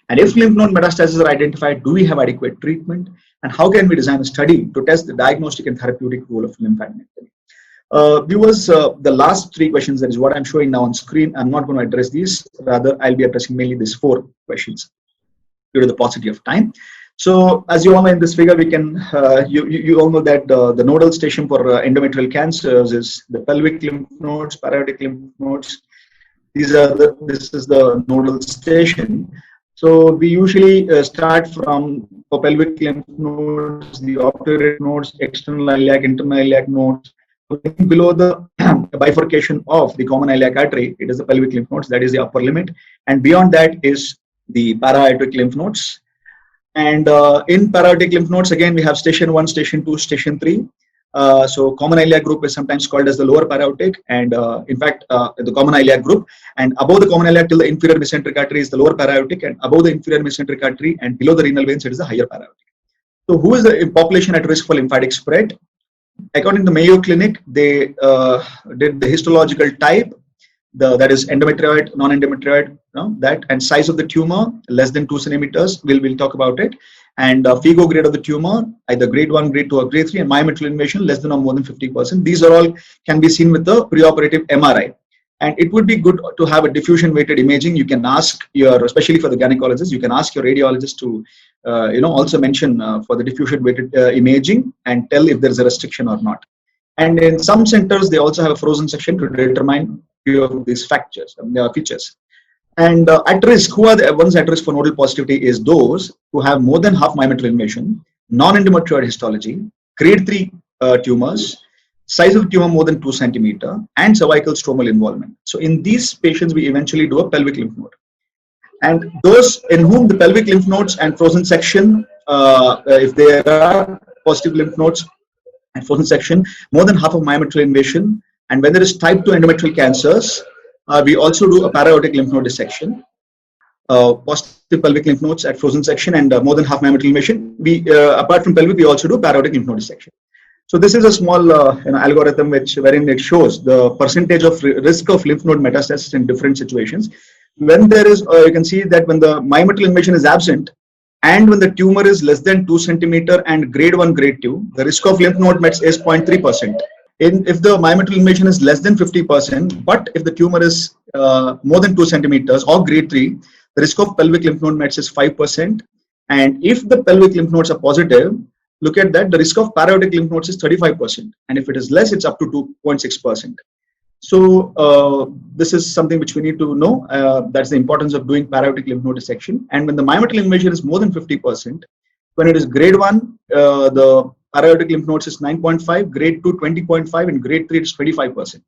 And if lymph node metastases are identified, do we have adequate treatment? And how can we design a study to test the diagnostic and therapeutic role of lymphadenectomy? Viewers, the last 3 questions, that is what I'm showing now on screen. I'm not going to address these. Rather, I'll be addressing mainly these 4 questions due to the paucity of time. So, as you all know, in this figure, we can you all know that the nodal station for endometrial cancers is the pelvic lymph nodes, para-aortic lymph nodes. This is the nodal station. So we usually start from pelvic lymph nodes, the obturator nodes, external iliac, internal iliac nodes. Below the bifurcation of the common iliac artery, it is the pelvic lymph nodes, that is the upper limit, and beyond that is the para-aortic lymph nodes. And in para-aortic lymph nodes, again, we have station 1, station 2, station 3. So common iliac group is sometimes called as the lower para-aortic, and in fact, the common iliac group. And above the common iliac till the inferior mesenteric artery is the lower para-aortic, and above the inferior mesenteric artery and below the renal veins, it is the higher para-aortic. So who is the population at risk for lymphatic spread? According to Mayo Clinic, they did the histological type, that is endometrioid, non-endometrioid, that, and size of the tumor less than 2 centimeters. We'll talk about it. And FIGO grade of the tumor, either grade 1, grade 2, or grade 3, and myometrial invasion less than or more than 50%. These are all can be seen with the preoperative MRI. And it would be good to have a diffusion weighted imaging. You can ask your, especially for the gynecologist, you can ask your radiologist to, also mention for the diffusion weighted imaging and tell if there is a restriction or not. And in some centers, they also have a frozen section to determine few of these features. And at risk, who are the ones at risk for nodal positivity is those who have more than half myometrial invasion, non-endometrioid histology, grade 3 tumors, size of tumor more than 2 centimeter, and cervical stromal involvement. So in these patients, we eventually do a pelvic lymph node. And those in whom the pelvic lymph nodes and frozen section, if there are positive lymph nodes and frozen section, more than half of myometrial invasion, and when there is type 2 endometrial cancers, we also do a para-aortic lymph node dissection. Positive pelvic lymph nodes at frozen section and more than half myometrial invasion. We, apart from pelvic, we also do para-aortic lymph node dissection. So this is a small algorithm wherein it shows the percentage of risk of lymph node metastasis in different situations. When there is, you can see that when the myometrial invasion is absent and when the tumor is less than 2 centimeter and grade 1, grade 2, the risk of lymph node mets is 0.3%. If the myometrial invasion is less than 50%, but if the tumor is more than 2 centimeters or grade 3, the risk of pelvic lymph node mets is 5%. And if the pelvic lymph nodes are positive, look at that, the risk of para-aortic lymph nodes is 35%. And if it is less, it's up to 2.6%. So this is something which we need to know. That's the importance of doing para-aortic lymph node dissection. And when the myometrial invasion is more than 50%, when it is grade 1, the para-aortic lymph nodes is 9.5, grade 2, 20.5, and grade 3, it's 25%.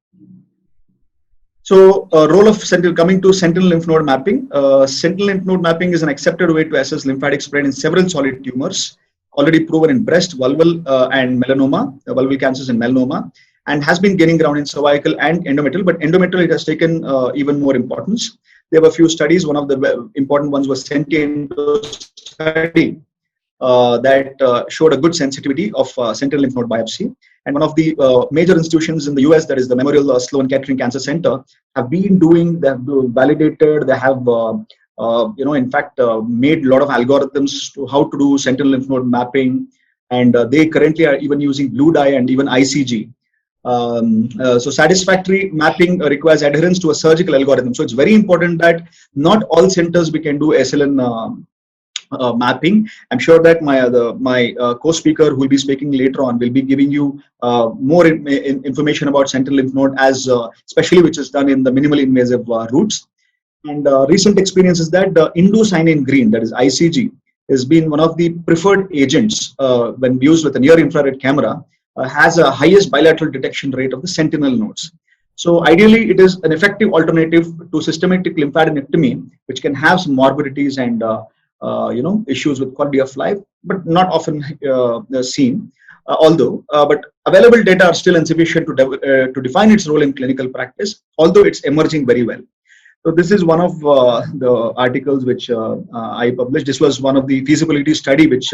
So role of coming to sentinel lymph node mapping. Sentinel lymph node mapping is an accepted way to assess lymphatic spread in several solid tumors, already proven in breast, vulval, and melanoma, vulval cancers and melanoma, and has been gaining ground in cervical and endometrial, but endometrial, it has taken even more importance. There were a few studies. One of the important ones was Sentiendo study that showed a good sensitivity of sentinel lymph node biopsy. And one of the major institutions in the US, that is the Memorial Sloan Kettering Cancer Center, have been doing, they have validated, they have in fact, made a lot of algorithms to how to do sentinel lymph node mapping, and they currently are even using blue dye and even ICG. So satisfactory mapping requires adherence to a surgical algorithm. So it's very important that not all centers we can do SLN mapping. I'm sure that my co-speaker who will be speaking later on will be giving you more information about sentinel lymph node, as especially which is done in the minimally invasive routes. And recent experience is that the indocyanine green, that is ICG, has been one of the preferred agents when used with a near infrared camera, has a highest bilateral detection rate of the sentinel nodes. So ideally, it is an effective alternative to systematic lymphadenectomy, which can have some morbidities and issues with quality of life, but not often seen. But available data are still insufficient to define its role in clinical practice, although it's emerging very well. So this is one of the articles which I published. This was one of the feasibility study which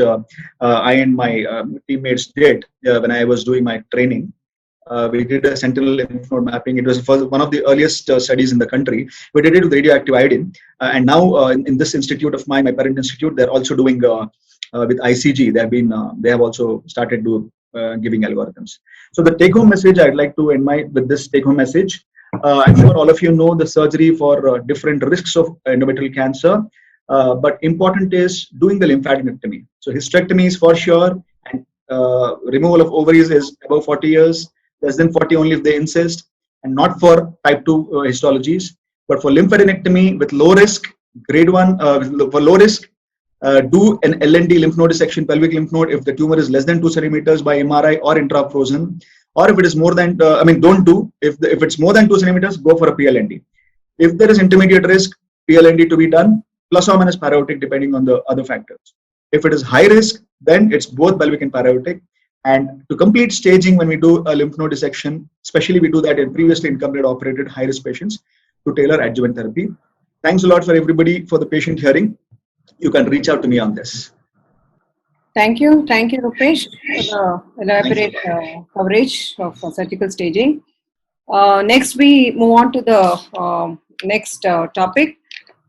I and my teammates did when I was doing my training. We did a sentinel lymph node mapping. It was one of the earliest studies in the country. We did it with radioactive iodine. And now in this institute of mine, my parent institute, they're also doing with ICG. They have also started giving algorithms. So the take-home message I'd like to end with this take-home message. I'm sure all of you know the surgery for different risks of endometrial cancer. But important is doing the lymphadenectomy. So hysterectomy is for sure, and removal of ovaries is above 40 years. Less than 40 only if they insist, and not for type 2 histologies. But for lymphadenectomy with low risk, grade 1, for low risk, do an LND lymph node dissection, pelvic lymph node, if the tumor is less than 2 centimeters by MRI or intrafrozen, or if it is more than, don't do. If it's more than 2 centimeters, go for a PLND. If there is intermediate risk, PLND to be done, plus or minus para-aortic, depending on the other factors. If it is high risk, then it's both pelvic and para-aortic. And to complete staging, when we do a lymph node dissection, especially we do that in previously incomplete operated high-risk patients to tailor adjuvant therapy. Thanks a lot for everybody for the patient hearing. You can reach out to me on this. Thank you, Rupesh, for the elaborate coverage of surgical staging. Next, we move on to the next topic.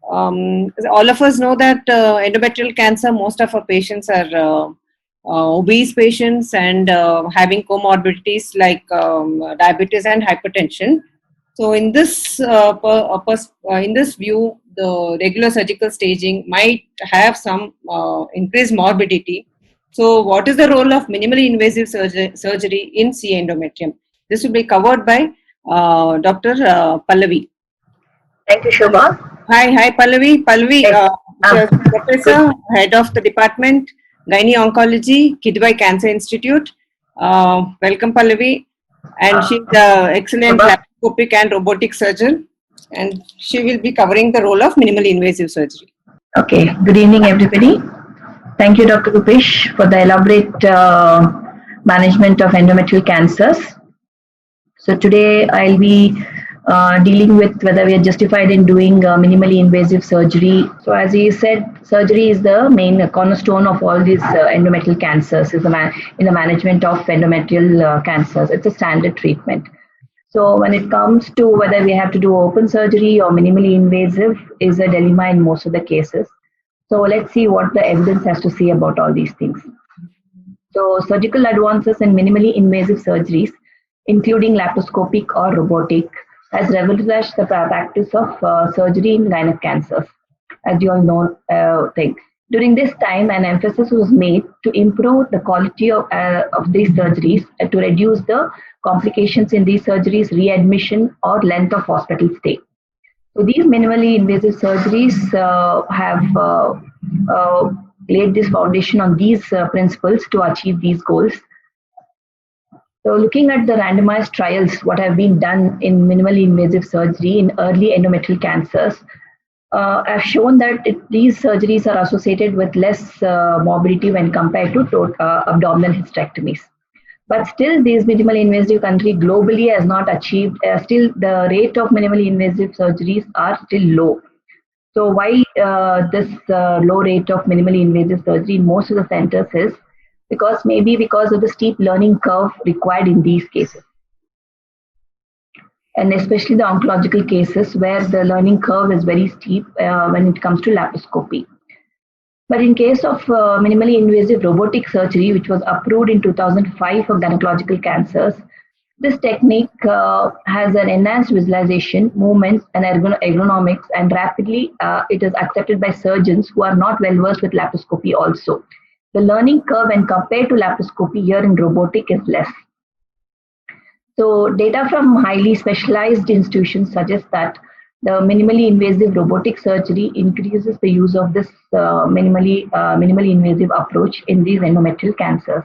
All of us know that endometrial cancer, most of our patients are obese patients and having comorbidities like diabetes and hypertension. So in this view, the regular surgical staging might have some increased morbidity. So what is the role of minimally invasive surgery in C endometrium? This will be covered by Dr. Pallavi. Thank you, Shobha. Hi Pallavi. Professor, Head of the Department, Gynae Oncology, Kidwai Cancer Institute. Welcome, Pallavi. And she's an excellent laparoscopic and robotic surgeon. And she will be covering the role of minimally invasive surgery. Okay. Good evening, everybody. Thank you, Dr. Rupesh, for the elaborate management of endometrial cancers. So today I'll be dealing with whether we are justified in doing minimally invasive surgery. So as he said, surgery is the main cornerstone of all these endometrial cancers in the management of endometrial cancers. It's a standard treatment. So when it comes to whether we have to do open surgery or minimally invasive is a dilemma in most of the cases. So let's see what the evidence has to say about all these things. So surgical advances in minimally invasive surgeries, including laparoscopic or robotic, has revolutionized the practice of surgery in gynec cancers, as you all know. During this time, an emphasis was made to improve the quality of these surgeries to reduce the complications in these surgeries, readmission, or length of hospital stay. So these minimally invasive surgeries have laid this foundation on these principles to achieve these goals. So looking at the randomized trials, what have been done in minimally invasive surgery in early endometrial cancers, have shown that these surgeries are associated with less morbidity when compared to abdominal hysterectomies. But still, these minimally invasive country globally has not achieved, still the rate of minimally invasive surgeries are still low. So why this low rate of minimally invasive surgery in most of the centers is because of the steep learning curve required in these cases. And especially the oncological cases where the learning curve is very steep when it comes to laparoscopy. But in case of minimally invasive robotic surgery, which was approved in 2005 for gynecological cancers, this technique has an enhanced visualization, movements, and ergonomics, and rapidly it is accepted by surgeons who are not well versed with laparoscopy also. The learning curve when compared to laparoscopy here in robotic is less. So data from highly specialized institutions suggest that the minimally invasive robotic surgery increases the use of this minimally invasive approach in these endometrial cancers.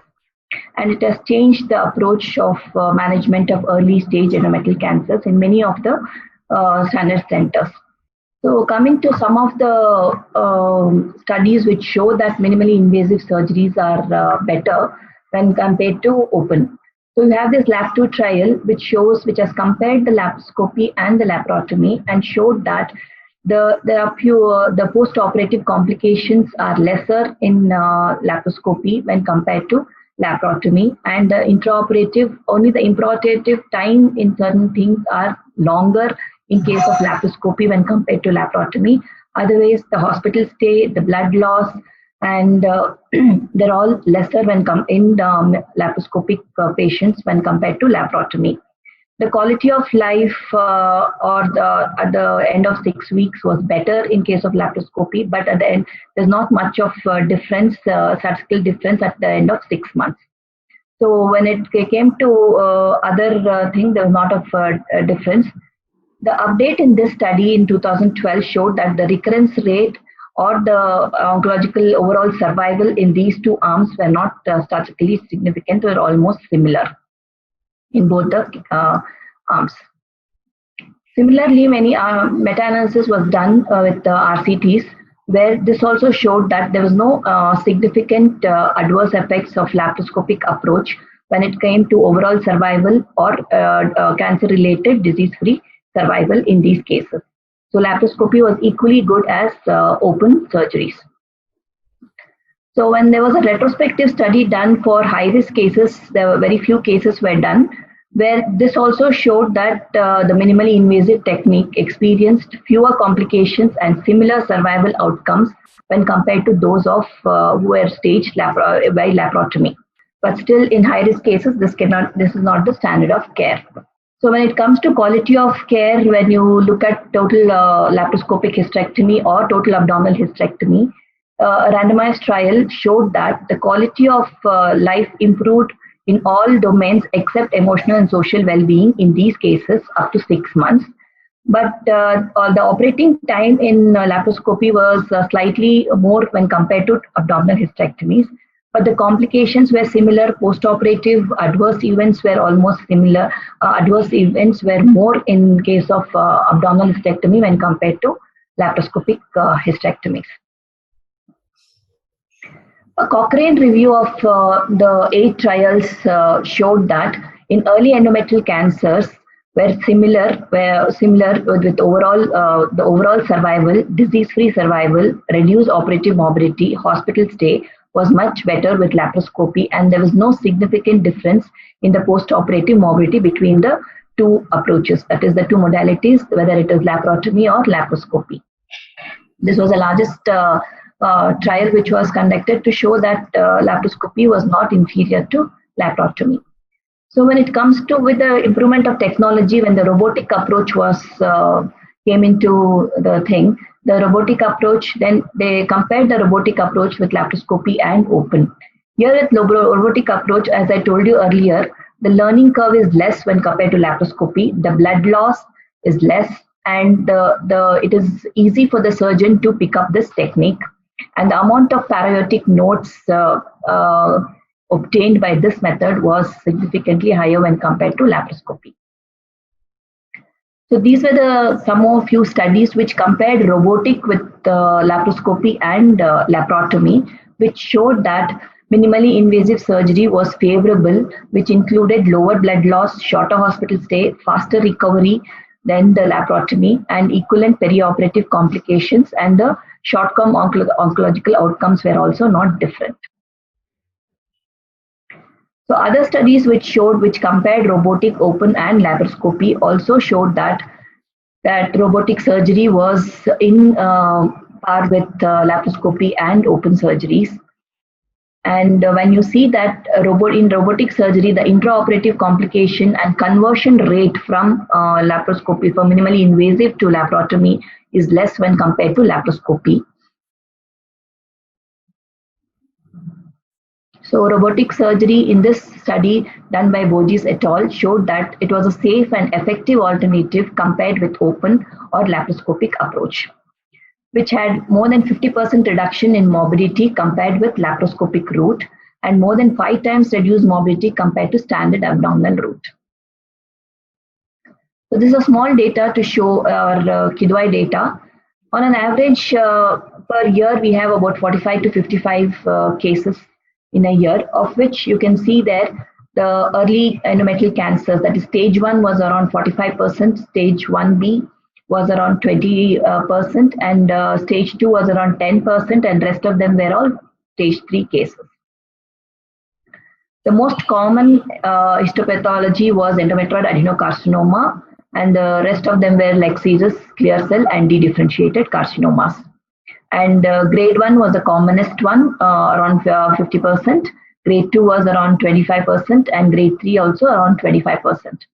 And it has changed the approach of management of early stage endometrial cancers in many of the standard centers. So coming to some of the studies which show that minimally invasive surgeries are better when compared to open. So we have this LAP2 trial which has compared the laparoscopy and the laparotomy and showed that the post-operative complications are lesser in laparoscopy when compared to laparotomy, and the intraoperative time in certain things are longer in case of laparoscopy when compared to laparotomy. Otherwise, the hospital stay, the blood loss, and they're all lesser when in laparoscopic patients when compared to laparotomy. The quality of life at the end of 6 weeks was better in case of laparoscopy, but at the end, there's not much of difference, statistical difference at the end of 6 months. So when it came to other things, there was not of difference. The update in this study in 2012 showed that the recurrence rate or the oncological overall survival in these two arms were not statistically significant, were almost similar in both the arms. Similarly, many meta-analysis was done with RCTs, where this also showed that there was no significant adverse effects of laparoscopic approach when it came to overall survival or cancer-related disease-free survival in these cases. So laparoscopy was equally good as open surgeries. So when there was a retrospective study done for high-risk cases, there were very few cases were done, where this also showed that the minimally invasive technique experienced fewer complications and similar survival outcomes when compared to those of who were staged by laparotomy. But still, in high-risk cases, this is not the standard of care. So when it comes to quality of care, when you look at total laparoscopic hysterectomy or total abdominal hysterectomy, a randomized trial showed that the quality of life improved in all domains except emotional and social well-being in these cases up to 6 months. But the operating time in laparoscopy was slightly more when compared to abdominal hysterectomies. But the complications were similar. Post-operative adverse events were almost similar. Adverse events were more in case of abdominal hysterectomy when compared to laparoscopic hysterectomies. A Cochrane review of the 8 trials showed that in early endometrial cancers were similar with overall the overall survival, disease-free survival, reduced operative morbidity, hospital stay was much better with laparoscopy, and there was no significant difference in the post-operative morbidity between the two approaches, that is the two modalities, whether it is laparotomy or laparoscopy. This was the largest trial which was conducted to show that laparoscopy was not inferior to laparotomy. So when it comes to with the improvement of technology, when the robotic approach was came into the thing, the robotic approach, then they compared the robotic approach with laparoscopy and open. Here with robotic approach, as I told you earlier, the learning curve is less when compared to laparoscopy. The blood loss is less, and it is easy for the surgeon to pick up this technique. And the amount of parayotic notes obtained by this method was significantly higher when compared to laparoscopy. So these were some of few studies which compared robotic with laparoscopy and laparotomy, which showed that minimally invasive surgery was favorable, which included lower blood loss, shorter hospital stay, faster recovery than the laparotomy, and equivalent perioperative complications, and the short-term oncological outcomes were also not different. So other studies which compared robotic, open, and laparoscopy also showed that robotic surgery was in par with laparoscopy and open surgeries. And when you see that in robotic surgery, the intraoperative complication and conversion rate from laparoscopy, from minimally invasive to laparotomy, is less when compared to laparoscopy. So robotic surgery in this study done by Boges et al. Showed that it was a safe and effective alternative compared with open or laparoscopic approach, which had more than 50% reduction in morbidity compared with laparoscopic route, and more than 5 times reduced morbidity compared to standard abdominal route. So this is a small data to show our Kidwai data. On an average, per year, we have about 45 to 55 cases in a year, of which you can see there the early endometrial cancers, that is stage 1 was around 45%, stage 1B was around 20%, and stage 2 was around 10%, and rest of them were all stage 3 cases. The most common histopathology was endometrioid adenocarcinoma, and the rest of them were like serous, clear cell, and dedifferentiated carcinomas. And grade 1 was the commonest one, around 50%. Grade 2 was around 25%, and grade 3 also around 25%.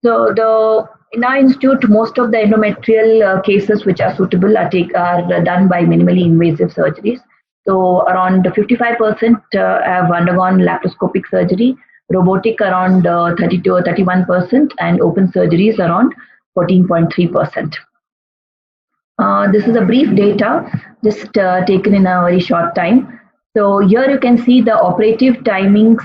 So in our institute, most of the endometrial cases which are suitable are done by minimally invasive surgeries. So around 55% have undergone laparoscopic surgery, robotic around 32 or 31%, and open surgeries around 14.3%. This is a brief data just taken in a very short time. So here you can see the operative timings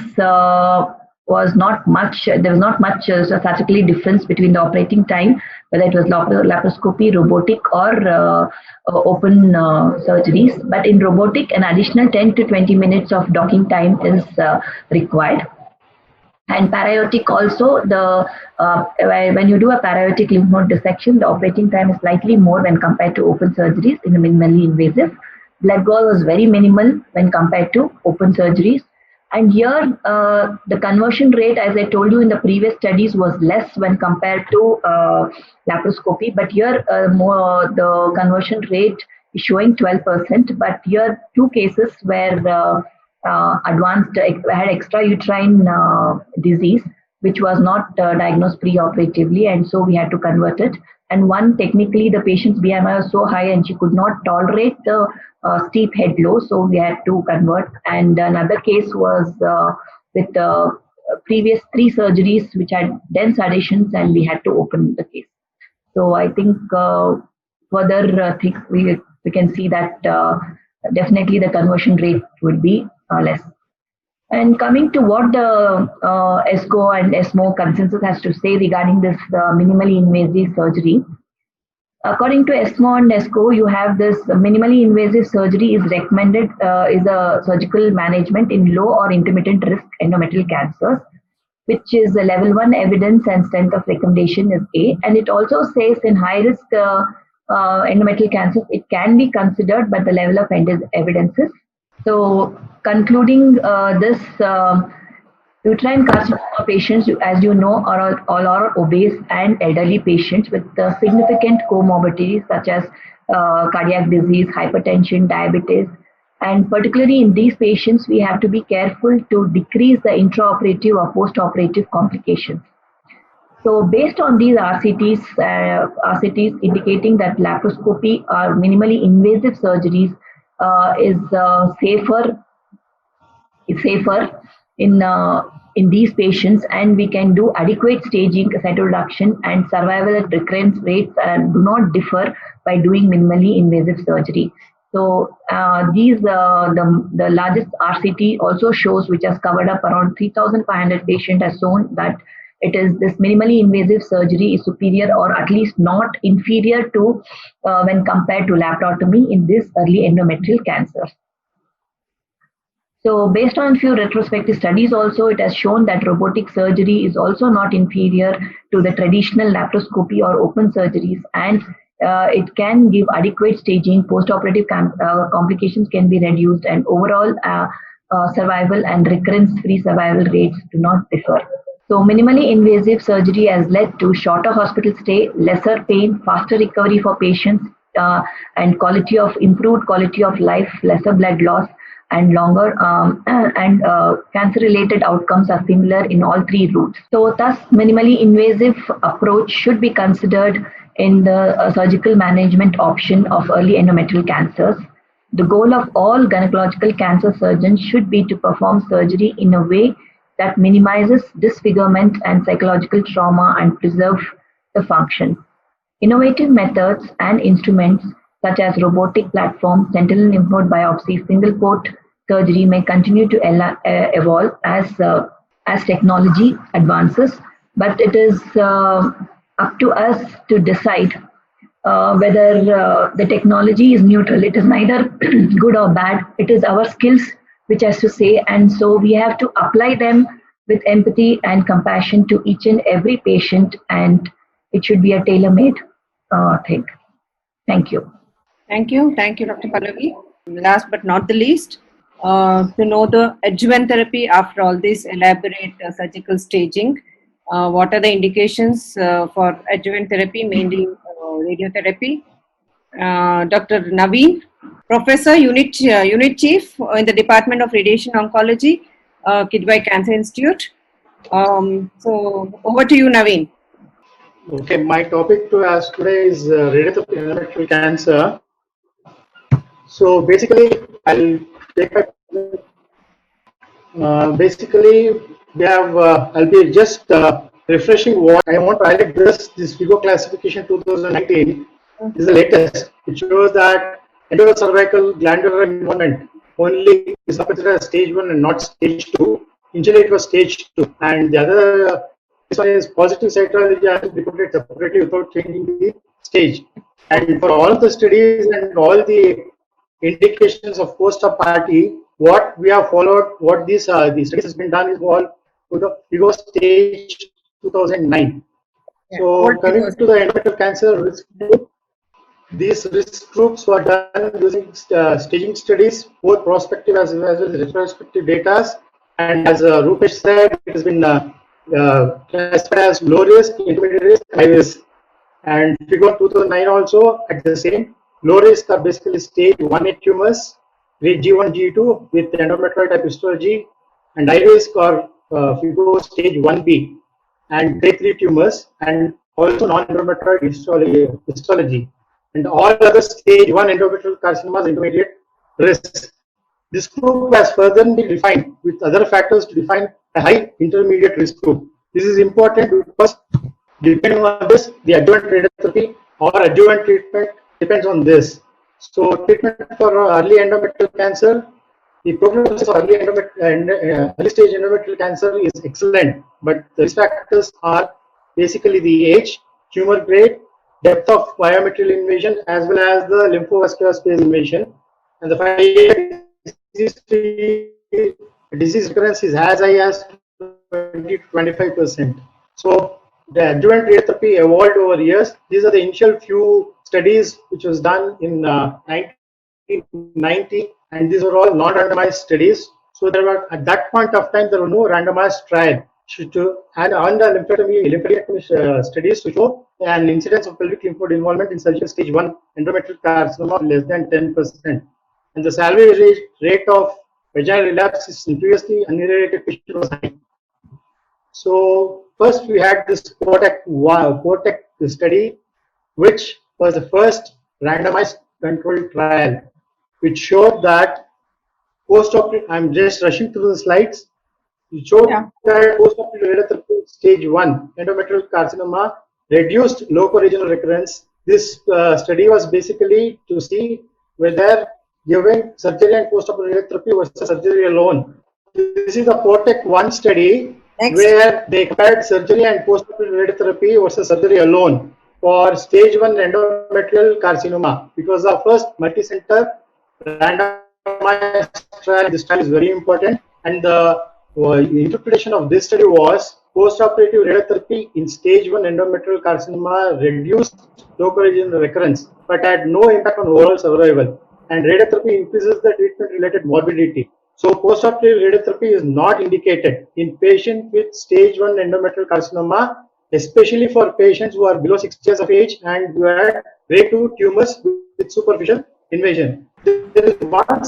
was not much. There was not much statistically difference between the operating time, whether it was laparoscopy, robotic, or open surgeries. But in robotic, an additional 10 to 20 minutes of docking time is required. And para-aortic also, when you do a para-aortic lymph node dissection, the operating time is slightly more when compared to open surgeries in the minimally invasive. Blood gall was very minimal when compared to open surgeries. And here, the conversion rate, as I told you in the previous studies, was less when compared to laparoscopy. But here, the conversion rate is showing 12%. But here, 2 cases were advanced, had extrauterine disease, which was not diagnosed pre-operatively, and so we had to convert it. And one, technically, the patient's BMI was so high and she could not tolerate the steep head loss, so we had to convert. And another case was with previous 3 surgeries which had dense adhesions, and we had to open the case. So I think further things we can see that definitely the conversion rate would be less. And coming to what the ESCO and ESMO consensus has to say regarding this minimally invasive surgery. According to ESMO and ESCO, you have this minimally invasive surgery is recommended is a surgical management in low or intermittent risk endometrial cancers, which is a level 1 evidence and strength of recommendation is A. And it also says in high risk endometrial cancers, it can be considered, but the level of evidence is. So concluding this, uterine carcinoma patients, as you know, all are obese and elderly patients with significant comorbidities such as cardiac disease, hypertension, diabetes. And particularly in these patients, we have to be careful to decrease the intraoperative or postoperative complications. So based on these RCTs indicating that laparoscopy or minimally invasive surgeries is safer in these patients, and we can do adequate staging, cytoreduction, and survival at recurrence rates do not differ by doing minimally invasive surgery. So the largest RCT also shows, which has covered up around 3,500 patients, has shown that it is this minimally invasive surgery is superior or at least not inferior to when compared to laparotomy in this early endometrial cancer. So based on few retrospective studies also, it has shown that robotic surgery is also not inferior to the traditional laparoscopy or open surgeries, and it can give adequate staging, postoperative complications can be reduced, and overall survival and recurrence-free survival rates do not differ. So minimally invasive surgery has led to shorter hospital stay, lesser pain, faster recovery for patients, and improved quality of life, lesser blood loss, and longer cancer-related outcomes are similar in all 3 routes. So thus, minimally invasive approach should be considered in the surgical management option of early endometrial cancers. The goal of all gynecological cancer surgeons should be to perform surgery in a way that minimizes disfigurement and psychological trauma and preserve the function. Innovative methods and instruments such as robotic platforms, sentinel lymph node biopsy, single port surgery may continue to evolve as technology advances, but it is up to us to decide whether the technology is neutral. It is neither good or bad. It is our skills which has to say, and so we have to apply them with empathy and compassion to each and every patient, and it should be a tailor-made thing. Thank you. Thank you, Dr. Pallavi. Last but not the least, to know the adjuvant therapy after all this elaborate surgical staging. What are the indications for adjuvant therapy, mainly radiotherapy? Dr. Naveen, Professor, Unit Chief in the Department of Radiation Oncology, Kidwai Cancer Institute. So over to you, Naveen. Okay, my topic to ask today is radiotherapy in endometrial cancer. So basically, I'll take basically we have I'll be just refreshing what I want to highlight. This FIGO classification 2019 is the latest. It shows that endocervical glandular involvement only is considered as stage 1 and not stage 2. Initially, it was stage 2, and the other this one is positive cytology has to be reported separately without changing the stage. And for all the studies and all the indications of post-op party, what we have followed, what these studies has been done is all to the FIGO stage 2009. Yeah. So coming to the endometrial cancer risk group, these risk groups were done using staging studies, both prospective as well as retrospective data. And as Rupesh said, it has been classified as low risk, intermediate risk, high risk. And FIGO 2009 also at the same. Low risk are basically stage 1A tumors, G1, G2 with endometrioid type histology, and high risk are FIGO stage 1B and grade 3 tumors, and also non-endometrioid histology. And all other stage 1 endometrial carcinomas intermediate risk. This group has further been defined with other factors to define a high intermediate risk group. This is important because depending on this, the adjuvant radiotherapy or adjuvant treatment depends on this. So treatment for early endometrial cancer, the prognosis for early stage endometrial cancer is excellent, but the risk factors are basically the age, tumor grade, depth of biometrial invasion, as well as the lymphovascular space invasion, and the 5-year disease recurrence is as high as 20 to 25%. So the adjuvant radiotherapy evolved over years. These are the initial few studies which was done in 1990, and these were all non-randomized studies. So there were at that point of time there were no randomized trial and on the lymphadenectomy studies to show an incidence of pelvic lymph node involvement in surgical stage 1 endometrial carcinoma less than 10%, and the salvage rate of vaginal relapse is previously unirradiated patient was high. So first we had this PORTEC study, which was the first randomized controlled trial, which showed that post-operative, I'm just rushing through the slides, it showed that post-operative radiotherapy stage 1 endometrial carcinoma reduced local regional recurrence. This study was basically to see whether giving surgery and post-operative radiotherapy versus surgery alone. This is the PORTEC 1 study. Next. Where they compared surgery and post-operative radiotherapy versus surgery alone for stage 1 endometrial carcinoma. It was the first multi-center randomized trial. This trial is very important, and the interpretation of this study was post-operative radiotherapy in stage 1 endometrial carcinoma reduced local regional recurrence but had no impact on overall survival, and radiotherapy increases the treatment-related morbidity. So post-operative radiotherapy is not indicated in patients with stage 1 endometrial carcinoma, especially for patients who are below 60 years of age and who had grade 2 tumors with superficial invasion. There is one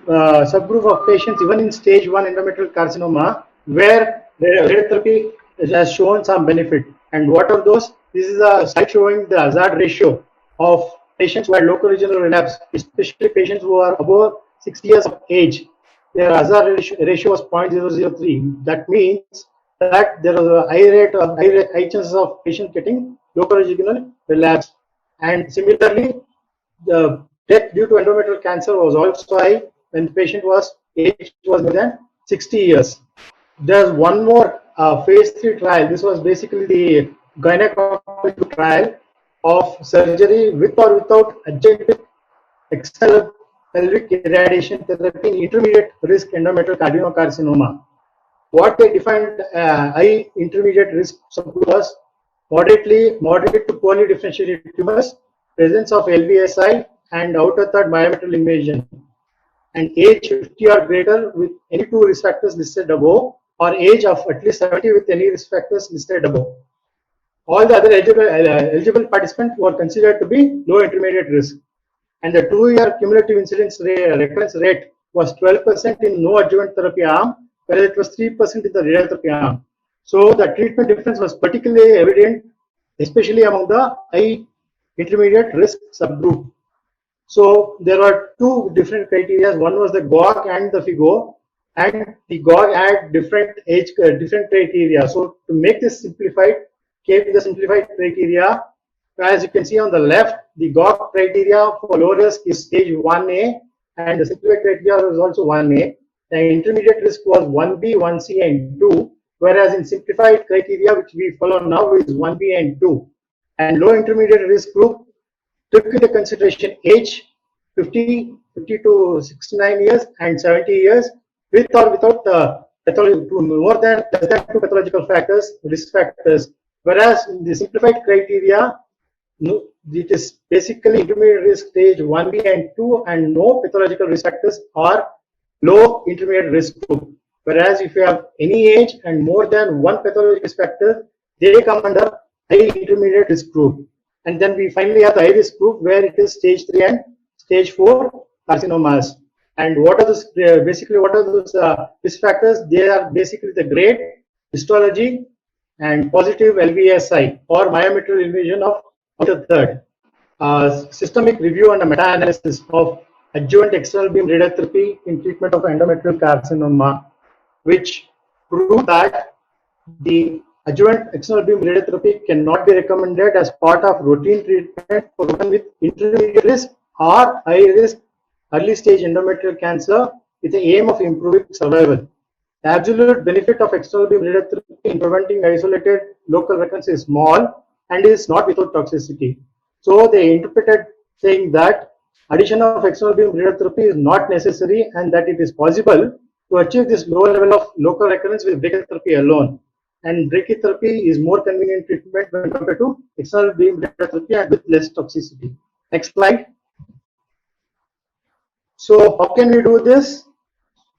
subgroup of patients even in stage 1 endometrial carcinoma where radiotherapy has shown some benefit. And what are those? This is a slide showing the hazard ratio of patients who had local regional relapse, especially patients who are above 60 years of age. Their hazard ratio was 0.003. That means that there was a high chances of patients getting local regional relapse. And similarly, the death due to endometrial cancer was also high when the patient age was more than 60 years. There's one more phase 3 trial. This was basically the gynecology trial, of surgery with or without adjunctive external pelvic irradiation therapy in intermediate risk endometrial carcinoma. What they defined high intermediate risk subgroup was moderate to poorly differentiated tumors, presence of LVSI and outer third myometrial invasion, and age 50 or greater with any two risk factors listed above, or age of at least 70 with any risk factors listed above. All the other eligible participants were considered to be low intermediate risk, and the 2-year cumulative incidence recurrence rate was 12% in no adjuvant therapy arm, whereas it was 3% in the radiotherapy arm. So the treatment difference was particularly evident, especially among the high intermediate risk subgroup. So there were two different criteria. One was the GOG and the FIGO, and the GOG had different criteria. So to make this simplified, came the simplified criteria. As you can see on the left, the GOG criteria for low risk is stage 1A, and the simplified criteria was also 1A. The intermediate risk was 1B, 1C, and 2, whereas in simplified criteria, which we follow now, is 1B and 2. And low intermediate risk group took into consideration age 50 to 69 years and 70 years, with or without more than less than 2 pathological factors, risk factors. Whereas in the simplified criteria, it is basically intermediate risk stage 1B and 2, and no pathological risk factors or low intermediate risk group. Whereas if you have any age and more than 1 pathological risk factor, they come under high intermediate risk group. And then we finally have the high risk group, where it is stage 3 and stage 4 carcinomas. And what are those risk factors? They are basically the grade, histology, and positive LVSI or myometrial invasion of outer third. Systemic review and a meta-analysis of adjuvant external beam radiotherapy in treatment of endometrial carcinoma, which proved that the adjuvant external beam radiotherapy cannot be recommended as part of routine treatment for women with intermediate risk or high risk early stage endometrial cancer with the aim of improving survival. The absolute benefit of external beam radiotherapy in preventing isolated local recurrence is small and is not without toxicity. So they interpreted saying that addition of external beam radiotherapy is not necessary, and that it is possible to achieve this lower level of local recurrence with brachytherapy alone. And brachytherapy is more convenient treatment when compared to external beam radiotherapy and with less toxicity. Next slide. So how can we do this?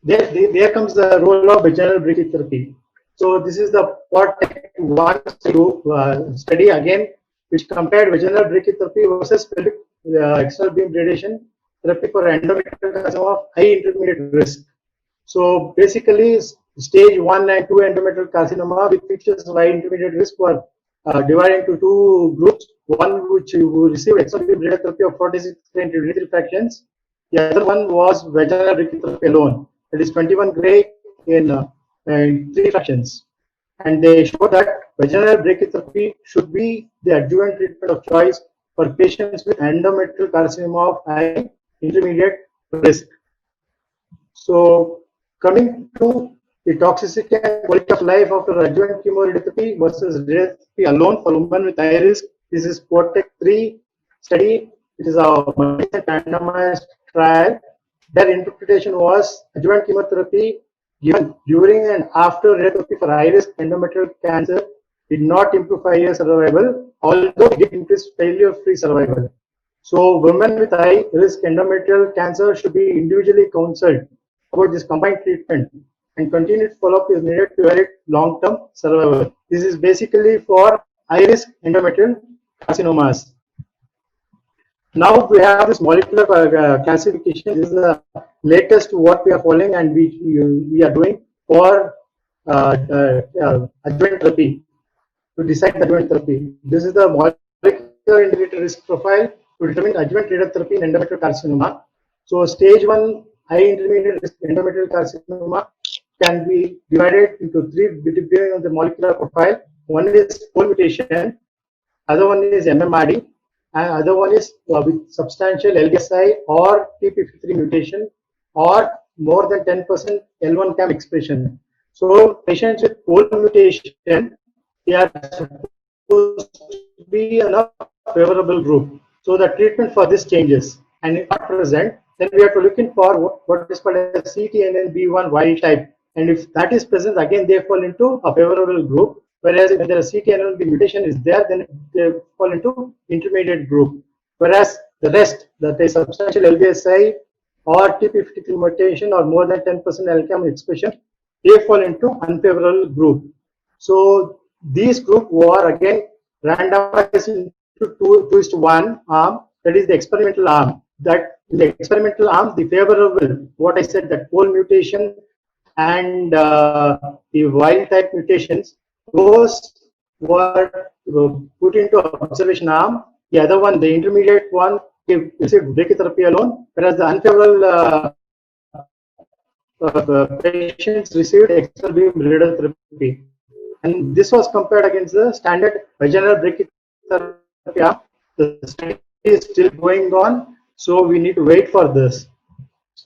There comes the role of vaginal brachytherapy. So this is the part 1 study again, which compared vaginal brachytherapy versus pelvic external beam radiation therapy for endometrial carcinoma of high intermediate risk. So basically, stage 1 and 2 endometrial carcinoma with features of high intermediate risk were divided into 2 groups. One which received external beam radiotherapy of 46 gray into 23 fractions. The other one was vaginal brachytherapy alone. That is 21 gray in 3 fractions. And they show that vaginal brachytherapy should be the adjuvant treatment of choice for patients with endometrial carcinoma of high intermediate risk. So coming to the toxicity and quality of life after adjuvant chemoradiotherapy versus radiotherapy alone for women with high risk, this is PORTEC 3 study. It is a randomized trial. Their interpretation was adjuvant chemotherapy given during and after radiotherapy for high-risk endometrial cancer did not improve 5-year survival, although it did increase failure-free survival. So women with high-risk endometrial cancer should be individually counseled about this combined treatment, and continued follow-up is needed to evaluate long-term survival. This is basically for high-risk endometrial carcinomas. Now we have this molecular classification. This is the latest what we are following, and we are doing for adjuvant therapy, to decide the adjuvant therapy. This is the molecular integrated risk profile to determine adjuvant radiotherapy in endometrial carcinoma. So stage 1 high intermediate risk endometrial carcinoma can be divided into 3 depending on the molecular profile. One is pole mutation, other one is MMRD, and other one is with substantial LDSI or TP53 mutation or more than 10% L1CAM expression. So patients with pole mutation, they are to be in a favorable group. So the treatment for this changes. And if not present, then we have to look in for what is called as CTNNB1 wild type. And if that is present, again they fall into a favorable group. Whereas if the CTNNB mutation is there, then they fall into intermediate group. Whereas the rest, that is substantial LVSI or TP53 mutation or more than 10% LCAM expression, they fall into unfavorable group. So these group were again randomized into 2:1 arm, that is the experimental arm. That in the experimental arm, the favorable, what I said, that pole mutation and the wild type mutations, those were put into observation arm. The other one, the intermediate one, received brachytherapy alone, whereas the unfavorable patients received external beam radiotherapy. And this was compared against the standard vaginal brachytherapy. The study is still going on, so we need to wait for this.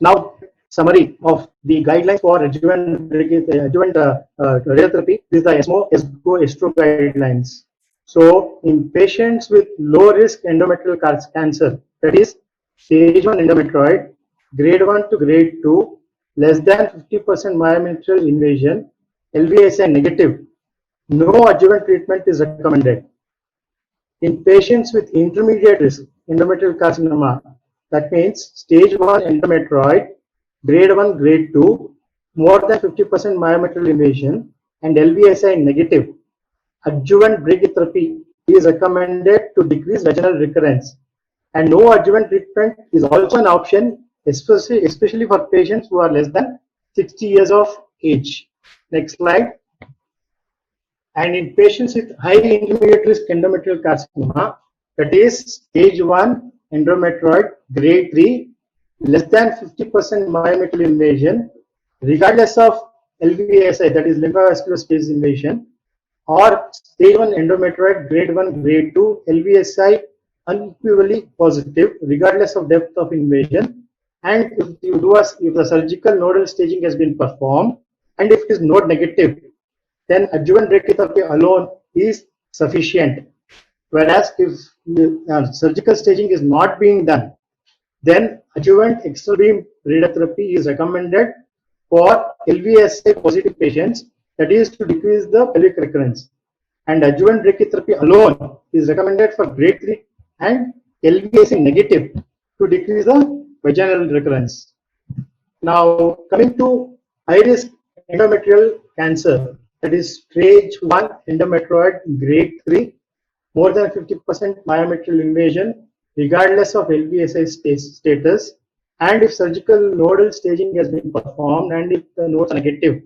Now, summary of the guidelines for adjuvant radiotherapy is the ESMO guidelines. So, in patients with low risk endometrial cancer, that is stage 1 endometrioid, grade 1 to grade 2, less than 50% myometrial invasion, LVSI negative, no adjuvant treatment is recommended. In patients with intermediate risk endometrial carcinoma, that means stage 1 endometrioid, grade 1, grade 2, more than 50% myometrial invasion, and LVSI negative, adjuvant brachytherapy is recommended to decrease vaginal recurrence. And no adjuvant treatment is also an option, especially for patients who are less than 60 years of age. Next slide. And in patients with high intermediate risk endometrial carcinoma, that is stage 1 endometrioid, grade 3, less than 50% myometrial invasion, regardless of LVSI, that is lymphovascular stage invasion, or stage 1 endometrioid, grade 1, grade 2, LVSI unequivocally positive, regardless of depth of invasion, and if the surgical nodal staging has been performed, and if it is node negative, then adjuvant brachytherapy alone is sufficient. Whereas if surgical staging is not being done, then adjuvant external beam radiotherapy is recommended for LVSI positive patients, that is to decrease the pelvic recurrence. And adjuvant brachytherapy alone is recommended for grade 3 and LVSI negative to decrease the vaginal recurrence. Now, coming to high risk endometrial cancer, that is stage 1 endometrioid, grade 3, more than 50% myometrial invasion, regardless of LVSI status, and if surgical nodal staging has been performed and if the nodes are negative,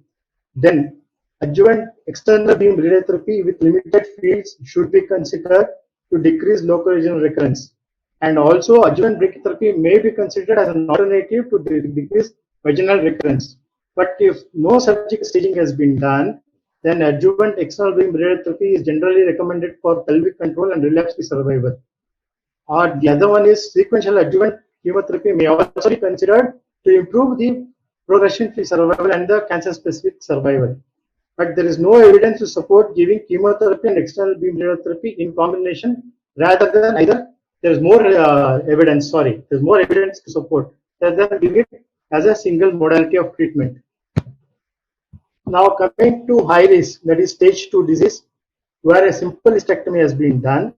then adjuvant external beam radiotherapy with limited fields should be considered to decrease local regional recurrence. And also adjuvant brachytherapy may be considered as an alternative to decrease vaginal recurrence. But if no surgical staging has been done, then adjuvant external beam radiotherapy is generally recommended for pelvic control and relapse-free survival. Or the other one is sequential adjuvant chemotherapy may also be considered to improve the progression-free survival and the cancer-specific survival. But there is no evidence to support giving chemotherapy and external beam radiotherapy in combination rather than either. There's more evidence to support rather than giving it as a single modality of treatment. Now coming to high risk, that is stage 2 disease, where a simple hysterectomy has been done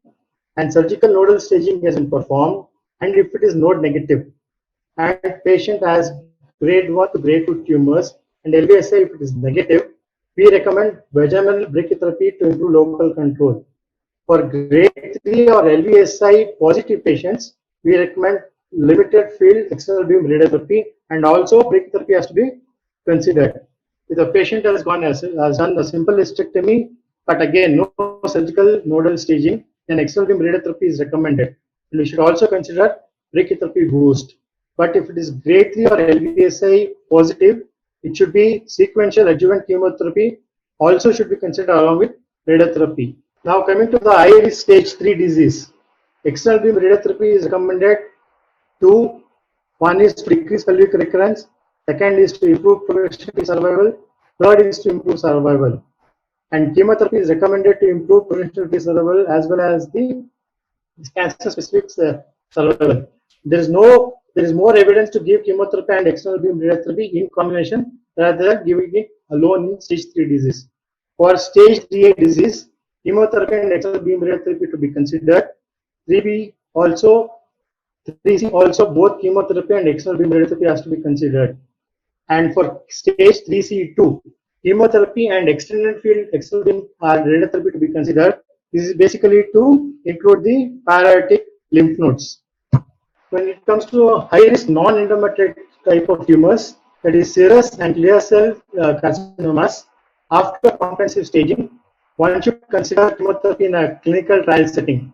and surgical nodal staging has been performed, and if it is node negative and patient has grade 1 to grade 2 tumors and LVSI if it is negative, we recommend vaginal brachytherapy to improve local control. For grade 3 or LVSI positive patients, we recommend limited field external beam radiotherapy, and also brachytherapy has to be considered. If the patient has done a simple hysterectomy, but again no surgical nodal staging, then external beam radiotherapy is recommended. And we should also consider brachytherapy boost. But if it is grade 3 or LVSI positive, it should be sequential adjuvant chemotherapy also should be considered along with radiotherapy. Now coming to the high risk stage 3 disease, external beam radiotherapy is recommended to, one is to decrease pelvic recurrence, second is to improve progression-free survival, third is to improve survival. and chemotherapy is recommended to improve progression-free survival as well as the cancer-specific survival. There is more evidence to give chemotherapy and external beam radiotherapy in combination rather than giving it alone in stage 3 disease. For stage 3A disease, chemotherapy and external beam radiotherapy to be considered. 3B also, 3C also, both chemotherapy and external beam radiotherapy has to be considered. And for stage 3C2, chemotherapy and extended field external beam radiotherapy to be considered. This is basically to include the paralytic lymph nodes. When it comes to high-risk non-endometrial type of tumors, that is serous and clear cell carcinomas, after comprehensive staging, one should consider chemotherapy in a clinical trial setting.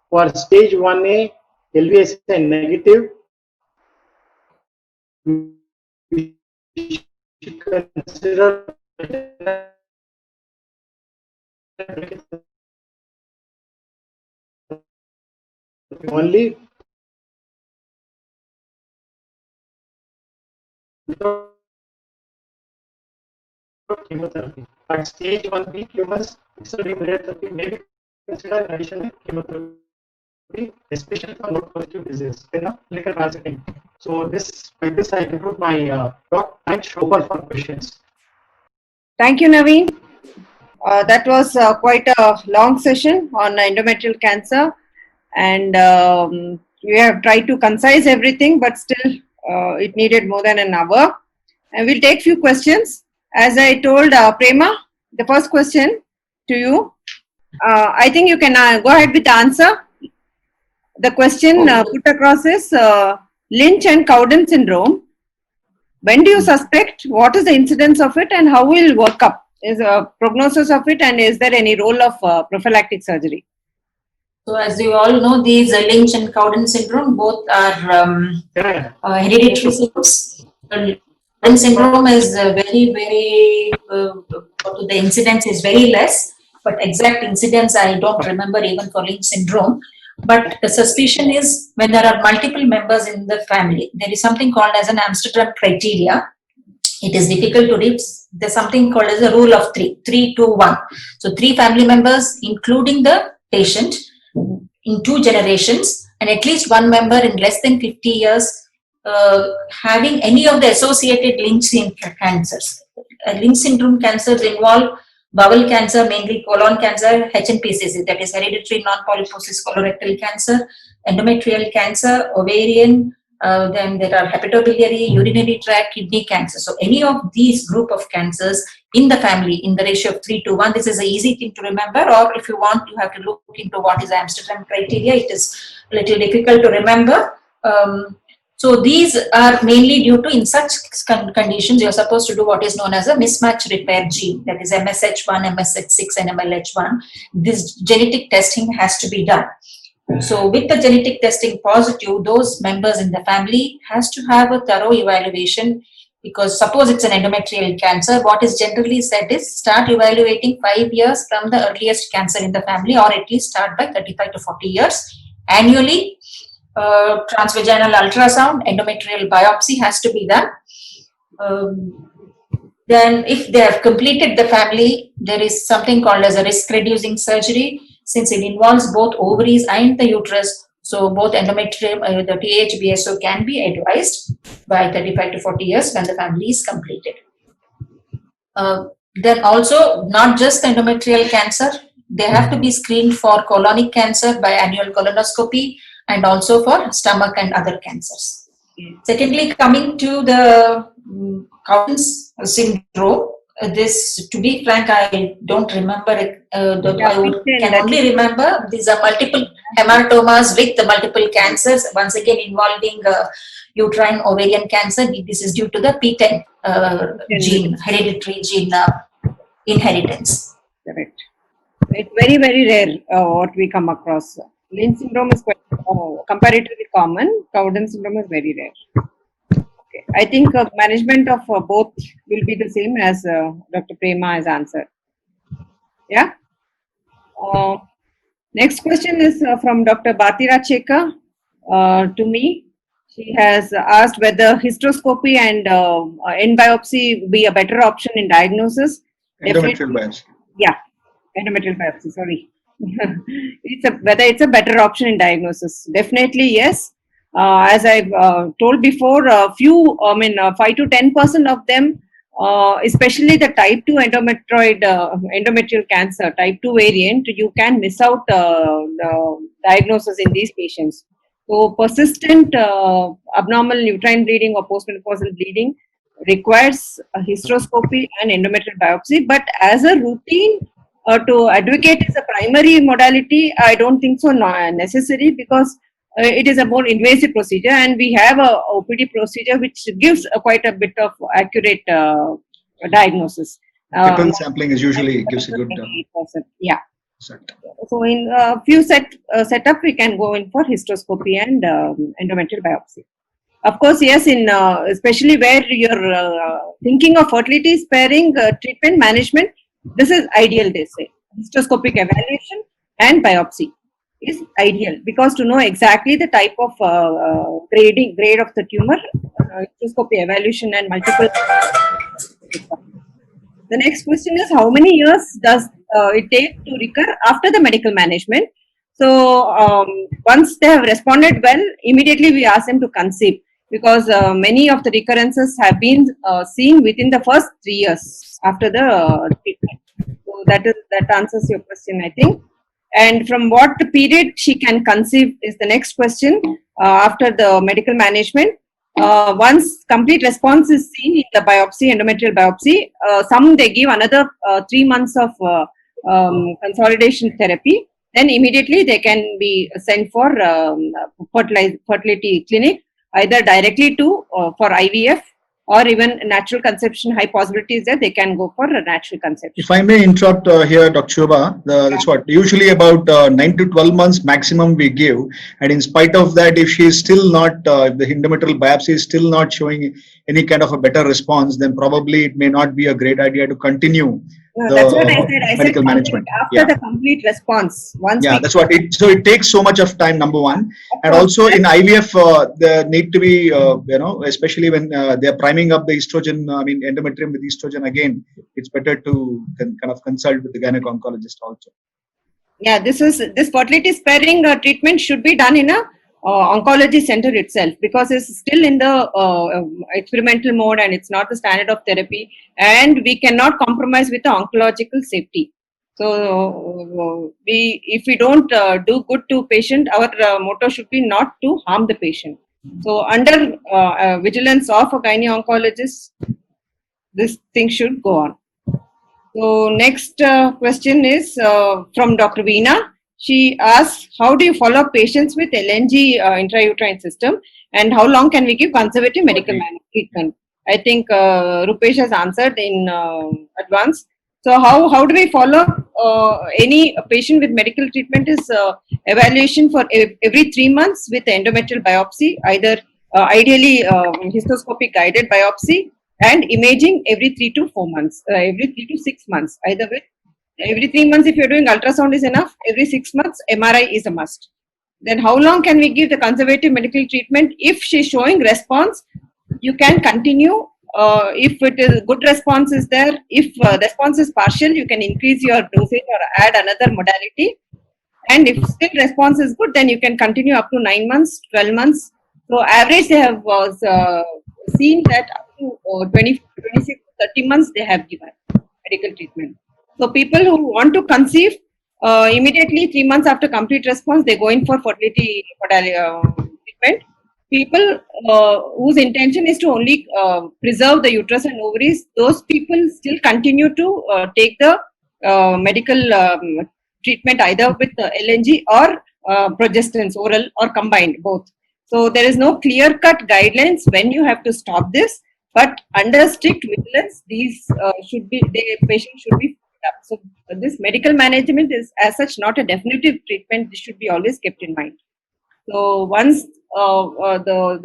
For stage 1A, LVSN negative, we should consider only chemotherapy. But stage 1B tumors, external radiotherapy may be considered in addition to chemotherapy, especially for node positive disease in a clinical trial setting. So with this I conclude my talk. Thanks, open for questions. Thank you, Naveen. That was quite a long session on endometrial cancer, and we have tried to concise everything, but still it needed more than an hour. And we'll take few questions. As I told Prema, the first question to you, I think you can go ahead with the answer. The question put across is Lynch and Cowden syndrome. When do you suspect? What is the incidence of it, and how will work up? Is a prognosis of it, and is there any role of prophylactic surgery? So as you all know, these Lynch and Cowden syndrome both are hereditary syndromes. Cowden syndrome is very, the incidence is very less, but exact incidence I don't remember even for Lynch syndrome. But the suspicion is when there are multiple members in the family, there is something called as an Amsterdam criteria. It is difficult to reach. There's something called as a rule of 3, 3 to 1. So 3 family members, including the patient, in 2 generations, and at least 1 member in less than 50 years having any of the associated Lynch syndrome cancers. Lynch syndrome cancers involve bowel cancer, mainly colon cancer, HNPCC, that is hereditary non-polyposis colorectal cancer, endometrial cancer, ovarian, then there are hepatobiliary, urinary tract, kidney cancer. So any of these group of cancers in the family in the ratio of 3 to 1, this is an easy thing to remember, or if you want, you have to look into what is the Amsterdam criteria. It is a little difficult to remember. So these are mainly due to, in such conditions, you are supposed to do what is known as a mismatch repair gene, that is MSH1, MSH6 and MLH1. This genetic testing has to be done. So with the genetic testing positive, those members in the family has to have a thorough evaluation, because suppose it's an endometrial cancer, what is generally said is start evaluating 5 years from the earliest cancer in the family, or at least start by 35 to 40 years. Annually, transvaginal ultrasound, endometrial biopsy has to be done. Then if they have completed the family, there is something called as a risk reducing surgery, since it involves both ovaries and the uterus. So both endometrium, the THBSO can be advised by 35 to 40 years when the family is completed. Then also, not just the endometrial cancer, they have to be screened for colonic cancer by annual colonoscopy, and also for stomach and other cancers. Secondly, coming to the Cowden's syndrome, this, to be frank, I don't remember it. I can only remember these are multiple hematomas with the multiple cancers, once again involving uterine ovarian cancer. This is due to the PTEN gene, hereditary gene inheritance. Correct. It's very, very rare what we come across. Lynch syndrome is quite comparatively common. Cowden syndrome is very rare. Okay. I think management of both will be the same as Dr. Prema has answered. Yeah. Next question is from Dr. Batira Cheka to me. She has asked whether hysteroscopy and end biopsy would be a better option in diagnosis. Endometrial biopsy. Yeah, endometrial biopsy, sorry. Whether it's a better option in diagnosis. Definitely, yes. As I've told before, 5 to 10% of them, especially the type 2 endometrial cancer, type 2 variant, you can miss out the diagnosis in these patients. So, persistent abnormal uterine bleeding or postmenopausal bleeding requires a hysteroscopy and endometrial biopsy, but as a routine to advocate as a primary modality, I don't think so necessary, because it is a more invasive procedure, and we have a OPD procedure which gives quite a bit of accurate diagnosis. Triple sampling is usually gives a good yeah. result. So in a few setup, we can go in for hysteroscopy and endometrial biopsy. Of course, yes, in especially where you're thinking of fertility sparing treatment management, this is ideal, they say. Hysteroscopic evaluation and biopsy is ideal, because to know exactly the type of grade of the tumor, hysteroscopy evaluation and multiple. The next question is, how many years does it take to recur after the medical management? So once they have responded well, immediately we ask them to conceive, because many of the recurrences have been seen within the first 3 years after the treatment. So that answers your question, I think. And from what period she can conceive is the next question after the medical management. Once complete response is seen in the biopsy, endometrial biopsy, some they give another 3 months of consolidation therapy. Then immediately they can be sent for fertility clinic, either directly to for IVF, or even natural conception. High possibility is that they can go for a natural conception. If I may interrupt here, Dr. Shobha, that's what usually about 9 to 12 months maximum we give, and in spite of that, if she is still not, the endometrial biopsy is still not showing any kind of a better response, then probably it may not be a great idea to continue. That's what I said. I medical said management after the complete response. Once that's what it. So it takes so much of time. Number one, and also in IVF, there need to be especially when they are priming up the estrogen. Endometrium with estrogen again. It's better to kind of consult with the gynec oncologist also. Yeah, this fertility sparing treatment should be done in a oncology center itself, because it's still in the experimental mode and it's not the standard of therapy, and we cannot compromise with the oncological safety. So if we don't do good to patient, our motto should be not to harm the patient. So under vigilance of a gynae oncologist, this thing should go on. So next question is from Dr. Veena. She asks, how do you follow up patients with LNG intrauterine system, and how long can we give conservative medical treatment? I think Rupesh has answered in advance. So how do we follow up any patient with medical treatment? Is evaluation for every 3 months with endometrial biopsy, either ideally hysteroscopic guided biopsy, and imaging every 3 to 4 months, every 3 to 6 months, either with. Every 3 months, if you're doing ultrasound is enough. Every 6 months, MRI is a must. Then how long can we give the conservative medical treatment? If she's showing response, you can continue. If it is good response is there, if response is partial, you can increase your dosage or add another modality. And if still response is good, then you can continue up to 9 months, 12 months. So average they have seen that up to 26 to 30 months they have given medical treatment. So people who want to conceive, immediately 3 months after complete response, they go in for fertility treatment. People whose intention is to only preserve the uterus and ovaries, those people still continue to take the medical treatment either with LNG or progestins, oral or combined, both. So there is no clear-cut guidelines when you have to stop this, but under strict vigilance, these patient should be. So this medical management is as such not a definitive treatment. This should be always kept in mind. So once the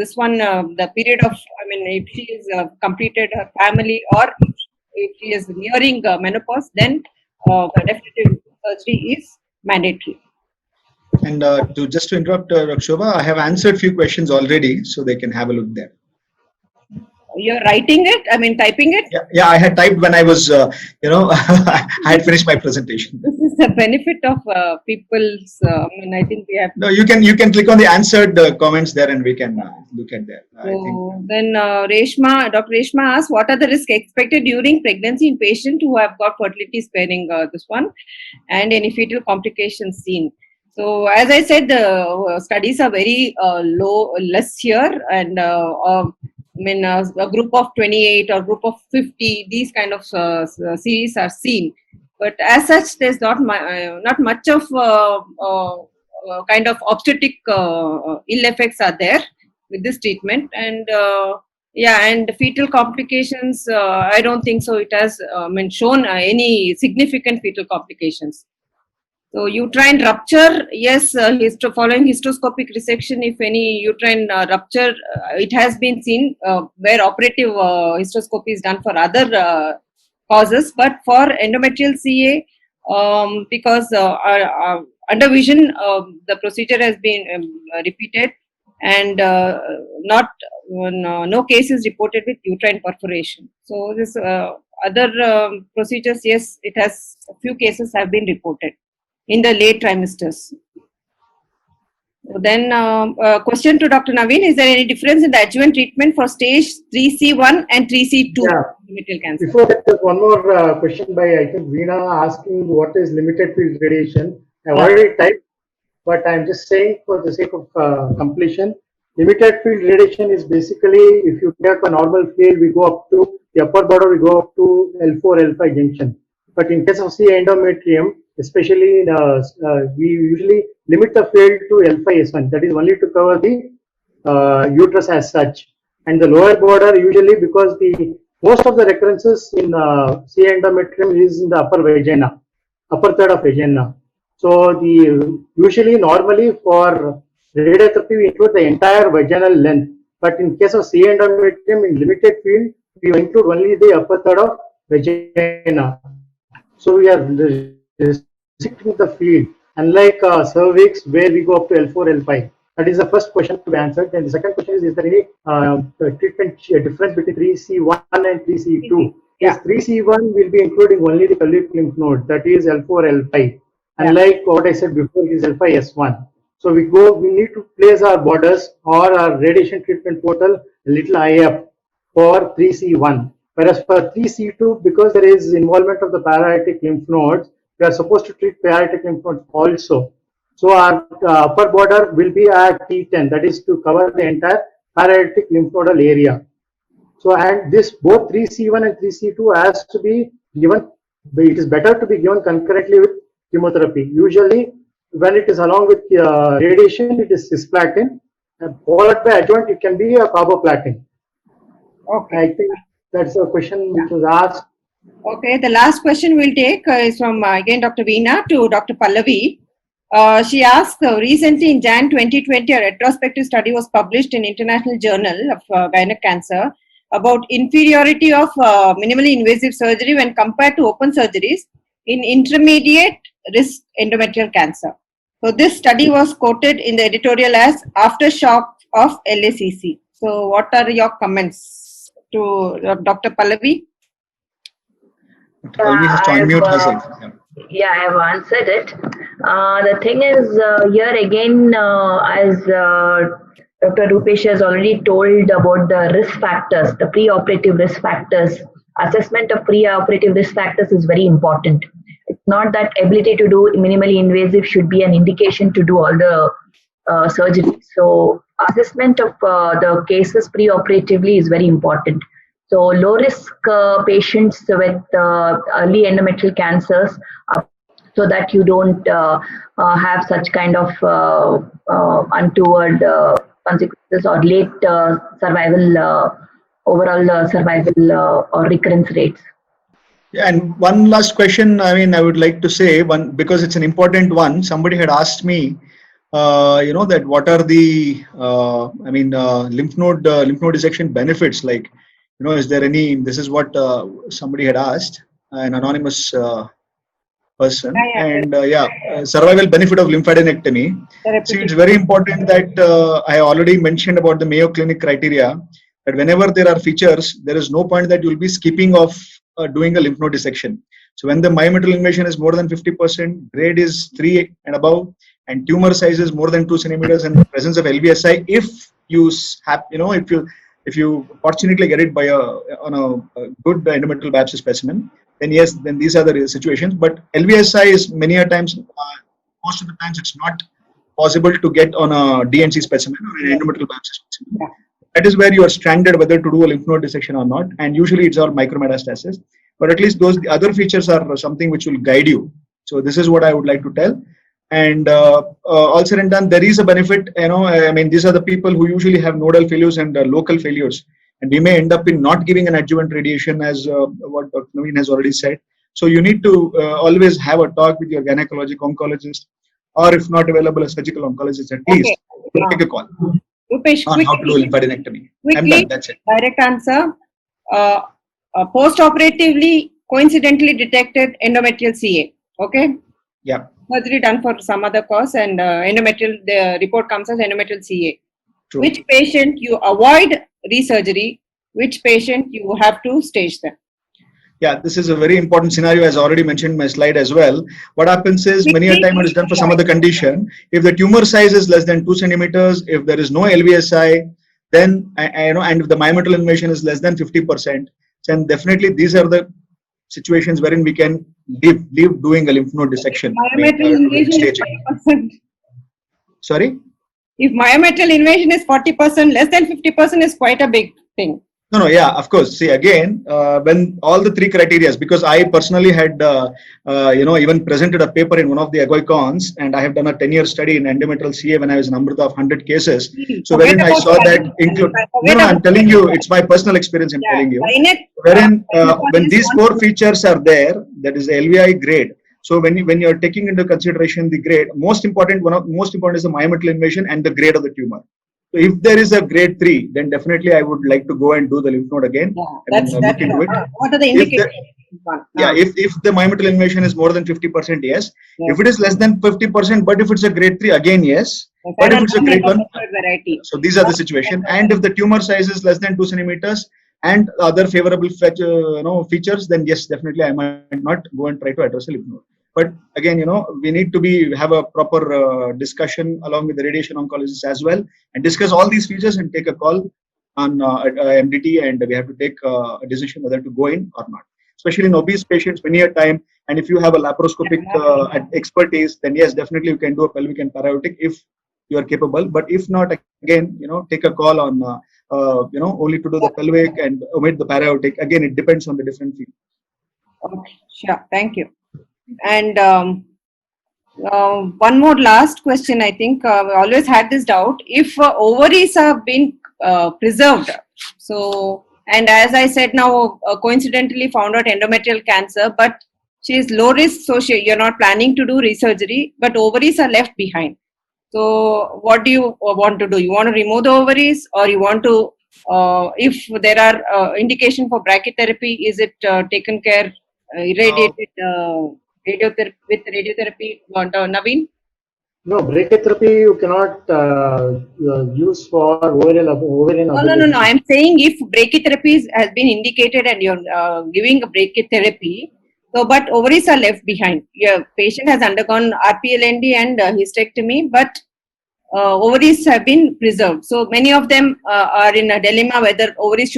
period of, if she is completed her family, or if she is nearing menopause, then the definitive surgery is mandatory. And just to interrupt, Dr. Shobha, I have answered few questions already, so they can have a look there. You're writing it? I mean, typing it? Yeah, I had typed when I was, I had finished my presentation. This is the benefit of people's, I mean, I think we have. No, you can click on the answered comments there and we can look at that. I think. So then Dr. Reshma asks, what are the risks expected during pregnancy in patients who have got fertility sparing, this one, and any fetal complications seen? So as I said, the studies are very less here, and I mean, a group of 28 or group of 50, these kind of series are seen. But as such, there's not much of kind of obstetric ill effects are there with this treatment. And and fetal complications, I don't think so. It has shown any significant fetal complications. So uterine rupture, yes, following hysteroscopic resection, if any uterine rupture, it has been seen where operative hysteroscopy is done for other causes, but for endometrial CA, because under vision, the procedure has been repeated, and no cases reported with uterine perforation. So this other procedures, yes, it has a few cases have been reported in the late trimesters. Then question to Dr. Naveen, is there any difference in the adjuvant treatment for stage 3C1 and 3C2 endometrial cancer? Before that, there's one more question by, I think, Veena asking what is limited field radiation. I've already typed, but I'm just saying for the sake of completion, limited field radiation is basically, if you take a normal field, we go up to the upper border, we go up to L4, L5 junction. But in case of CA endometrium, especially we usually limit the field to L5S1, that is only to cover the uterus as such, and the lower border usually, because the most of the recurrences in CA endometrium is in the upper vagina, upper third of vagina. So the usually normally for radiotherapy we include the entire vaginal length, but in case of CA endometrium in limited field we include only the upper third of vagina. So we are restricting the field, unlike cervix where we go up to L4, L5. That is the first question to be answered. And the second question is there any treatment difference between 3C1 and 3C2? Yes, 3C1 will be including only the pelvic lymph node, that is L4, L5. Unlike what I said before, it is L5S1. So we need to place our borders or our radiation treatment portal a little high up for 3C1. Whereas for 3C2, because there is involvement of the parietic lymph nodes, we are supposed to treat parietic lymph nodes also. So our upper border will be at T10, that is to cover the entire parietic lymph nodal area. So, and this both 3C1 and 3C2 has to be given, it is better to be given concurrently with chemotherapy. Usually, when it is along with radiation, it is cisplatin, and followed by adjuvant, it can be a carboplatin. Okay. I think that's a question which was asked. Okay, the last question we'll take is from again Dr. Veena to Dr. Pallavi. She asked, recently in Jan 2020, a retrospective study was published in International Journal of Gynec Cancer about inferiority of minimally invasive surgery when compared to open surgeries in intermediate risk endometrial cancer. So this study was quoted in the editorial as aftershock of LACC. So what are your comments to Dr. Pallavi? Dr. Pallavi has to unmute herself. Yeah, I have answered it. The thing is, here again, as Dr. Rupesh has already told about the risk factors, the preoperative risk factors, assessment of preoperative risk factors is very important. It's not that ability to do minimally invasive should be an indication to do all the surgery. So assessment of the cases preoperatively is very important. So low risk patients with early endometrial cancers, so that you don't have such kind of untoward consequences or late survival, overall survival or recurrence rates. Yeah, and one last question, I mean, I would like to say one, because it's an important one. Somebody had asked me, that what are the, lymph node dissection benefits, like, is there any, this is what somebody had asked, an anonymous person, and survival benefit of lymphadenectomy. See, it's very important that I already mentioned about the Mayo Clinic criteria, that whenever there are features, there is no point that you will be skipping off doing a lymph node dissection. So when the myometrial invasion is more than 50%, grade is 3 and above, and tumor size is more than 2 centimeters, and presence of LVSI, if you have, if you fortunately get it by on a good endometrial biopsy specimen, then yes, then these are the situations. But LVSI is many a times, most of the times, it's not possible to get on a DNC specimen or an endometrial biopsy specimen. Yeah. That is where you are stranded whether to do a lymph node dissection or not, and usually it's all micrometastasis. But at least the other features are something which will guide you. So this is what I would like to tell. And all said and done, there is a benefit. I mean, these are the people who usually have nodal failures and local failures, and we may end up in not giving an adjuvant radiation, as what Dr. Naveen has already said. So you need to always have a talk with your gynecologic oncologist, or if not available, a surgical oncologist at least. Take a call Rupesh, on how to do lymphadenectomy. I'm done. That's it. Direct answer. Post-operatively, coincidentally detected endometrial CA. Okay. Yeah. Surgery done for some other cause, and the report comes as endometrial CA. True. Which patient you avoid resurgery? Which patient you have to stage them? Yeah, this is a very important scenario, as I already mentioned in my slide as well. What happens is, many a time it is done for some other condition. If the tumor size is less than 2 centimeters, if there is no LVSI, then and if the myometrial invasion is less than 50%, then definitely these are the situations wherein we can leave doing a lymph node dissection. Myometrial invasion is 40%. Sorry? If myometrial invasion is 40%, less than 50% is quite a big thing. No, yeah, of course. See, again, when all the three criteria, because I personally had, even presented a paper in one of the AGOICONs, and I have done a 10-year study in endometrial CA when I was in Amrita of 100 cases. So wherein I saw that include, I'm telling you, it's my personal experience I'm telling you. Wherein when these 4 features are there, that is the LVI grade. So when you're taking into consideration the grade, most important is the myometrial invasion and the grade of the tumor. So if there is a grade 3, then definitely I would like to go and do the lymph node again. Yeah, that's what are the indicators? If the myometrial invasion is more than 50%, yes. If it is less than 50%, but if it's a grade 3, again, yes. But if it's a grade 1, so these are the situation. And if the tumor size is less than 2 centimeters and other favorable features, then yes, definitely I might not go and try to address a lymph node. But again, we need to have a proper discussion along with the radiation oncologists as well, and discuss all these features and take a call on MDT, and we have to take a decision whether to go in or not. Especially in obese patients, many a time, and if you have a laparoscopic expertise, then yes, definitely you can do a pelvic and para-aortic if you are capable. But if not, again, take a call on only to do the pelvic and omit the para-aortic. Again, it depends on the different field. Okay, sure. Thank you. And one more last question. I think we always had this doubt. If ovaries have been preserved, so, and as I said now, coincidentally found out endometrial cancer, but she is low risk, so you're not planning to do resurgery, but ovaries are left behind. So what do you want to do? You want to remove the ovaries, or you want to, if there are indication for brachytherapy, is it taken care, irradiated with radiotherapy, Naveen? No, brachytherapy you cannot use for ovarian. No. I'm saying if brachytherapy has been indicated and you're giving a brachytherapy, so but ovaries are left behind. Your patient has undergone RPLND and hysterectomy, but ovaries have been preserved. So many of them are in a dilemma whether ovaries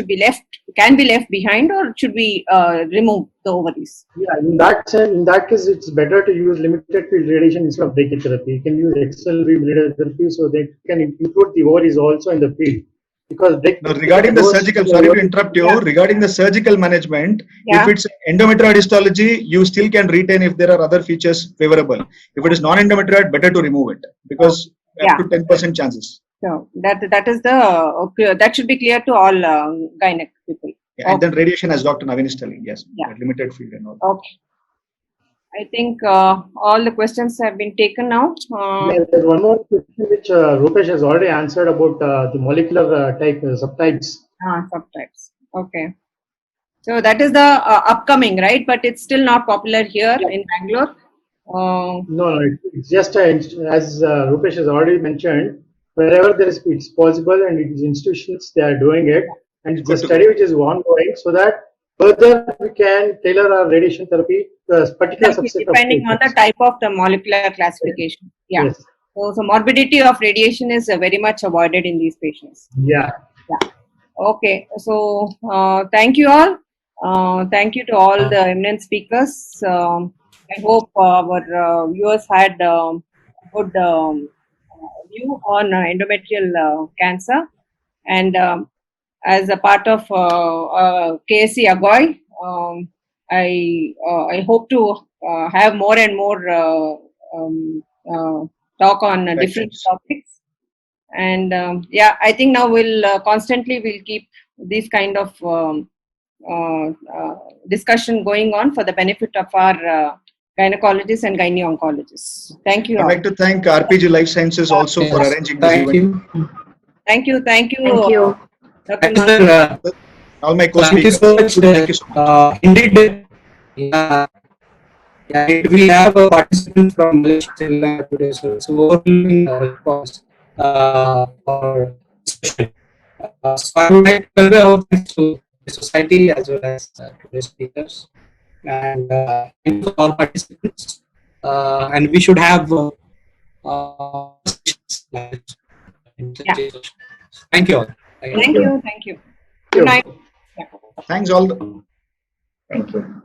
can be left behind, or should we remove the ovaries? Yeah, in that case, it's better to use limited field radiation instead of brachytherapy. You can use external beam radiotherapy, so they can include the ovaries also in the field. Because regarding the surgical, sorry to interrupt you, regarding the surgical management, if it's endometrioid histology, you still can retain if there are other features favorable. If it is non-endometrioid, better to remove it, because up to 10% chances. So that is that should be clear to all gynec people. Yeah, and then radiation, as Dr. Naveen is telling, yes, limited field and all. Okay. I think all the questions have been taken now. There's one more question which Rupesh has already answered about the molecular subtypes. Subtypes. Okay. So that is the upcoming, right? But it's still not popular here in Bangalore. No, it's just as Rupesh has already mentioned, wherever it's possible and it is institutions, they are doing it. and it's a study which is ongoing, so that further we can tailor our radiation therapy to a particular subset of depending on the patients. type of the molecular classification. Yeah. Yes. So morbidity of radiation is very much avoided in these patients. Yeah. Okay. So thank you all. Thank you to all the eminent speakers. I hope our viewers had good view on endometrial cancer. And as a part of KSC Agoy, I hope to have more and more talk on different topics. And yeah, I think now we'll constantly keep this kind of discussion going on for the benefit of our gynecologists and gyne-oncologists. Thank you. I'd like to thank RPG Life Sciences also for arranging this event. Thank you. Thank you. Thank you. Dr. Mathur. All my Thank you co-speakers. so much. Thank you so much. Indeed, we have a participant from Malaysia today, so it's overwhelming response for discussion. So I would like to convey our thanks to the society as well as to the speakers, and thank you to all participants. And we should have thank you all. Thank you. Thank you. Good night. Thanks all. Thank you.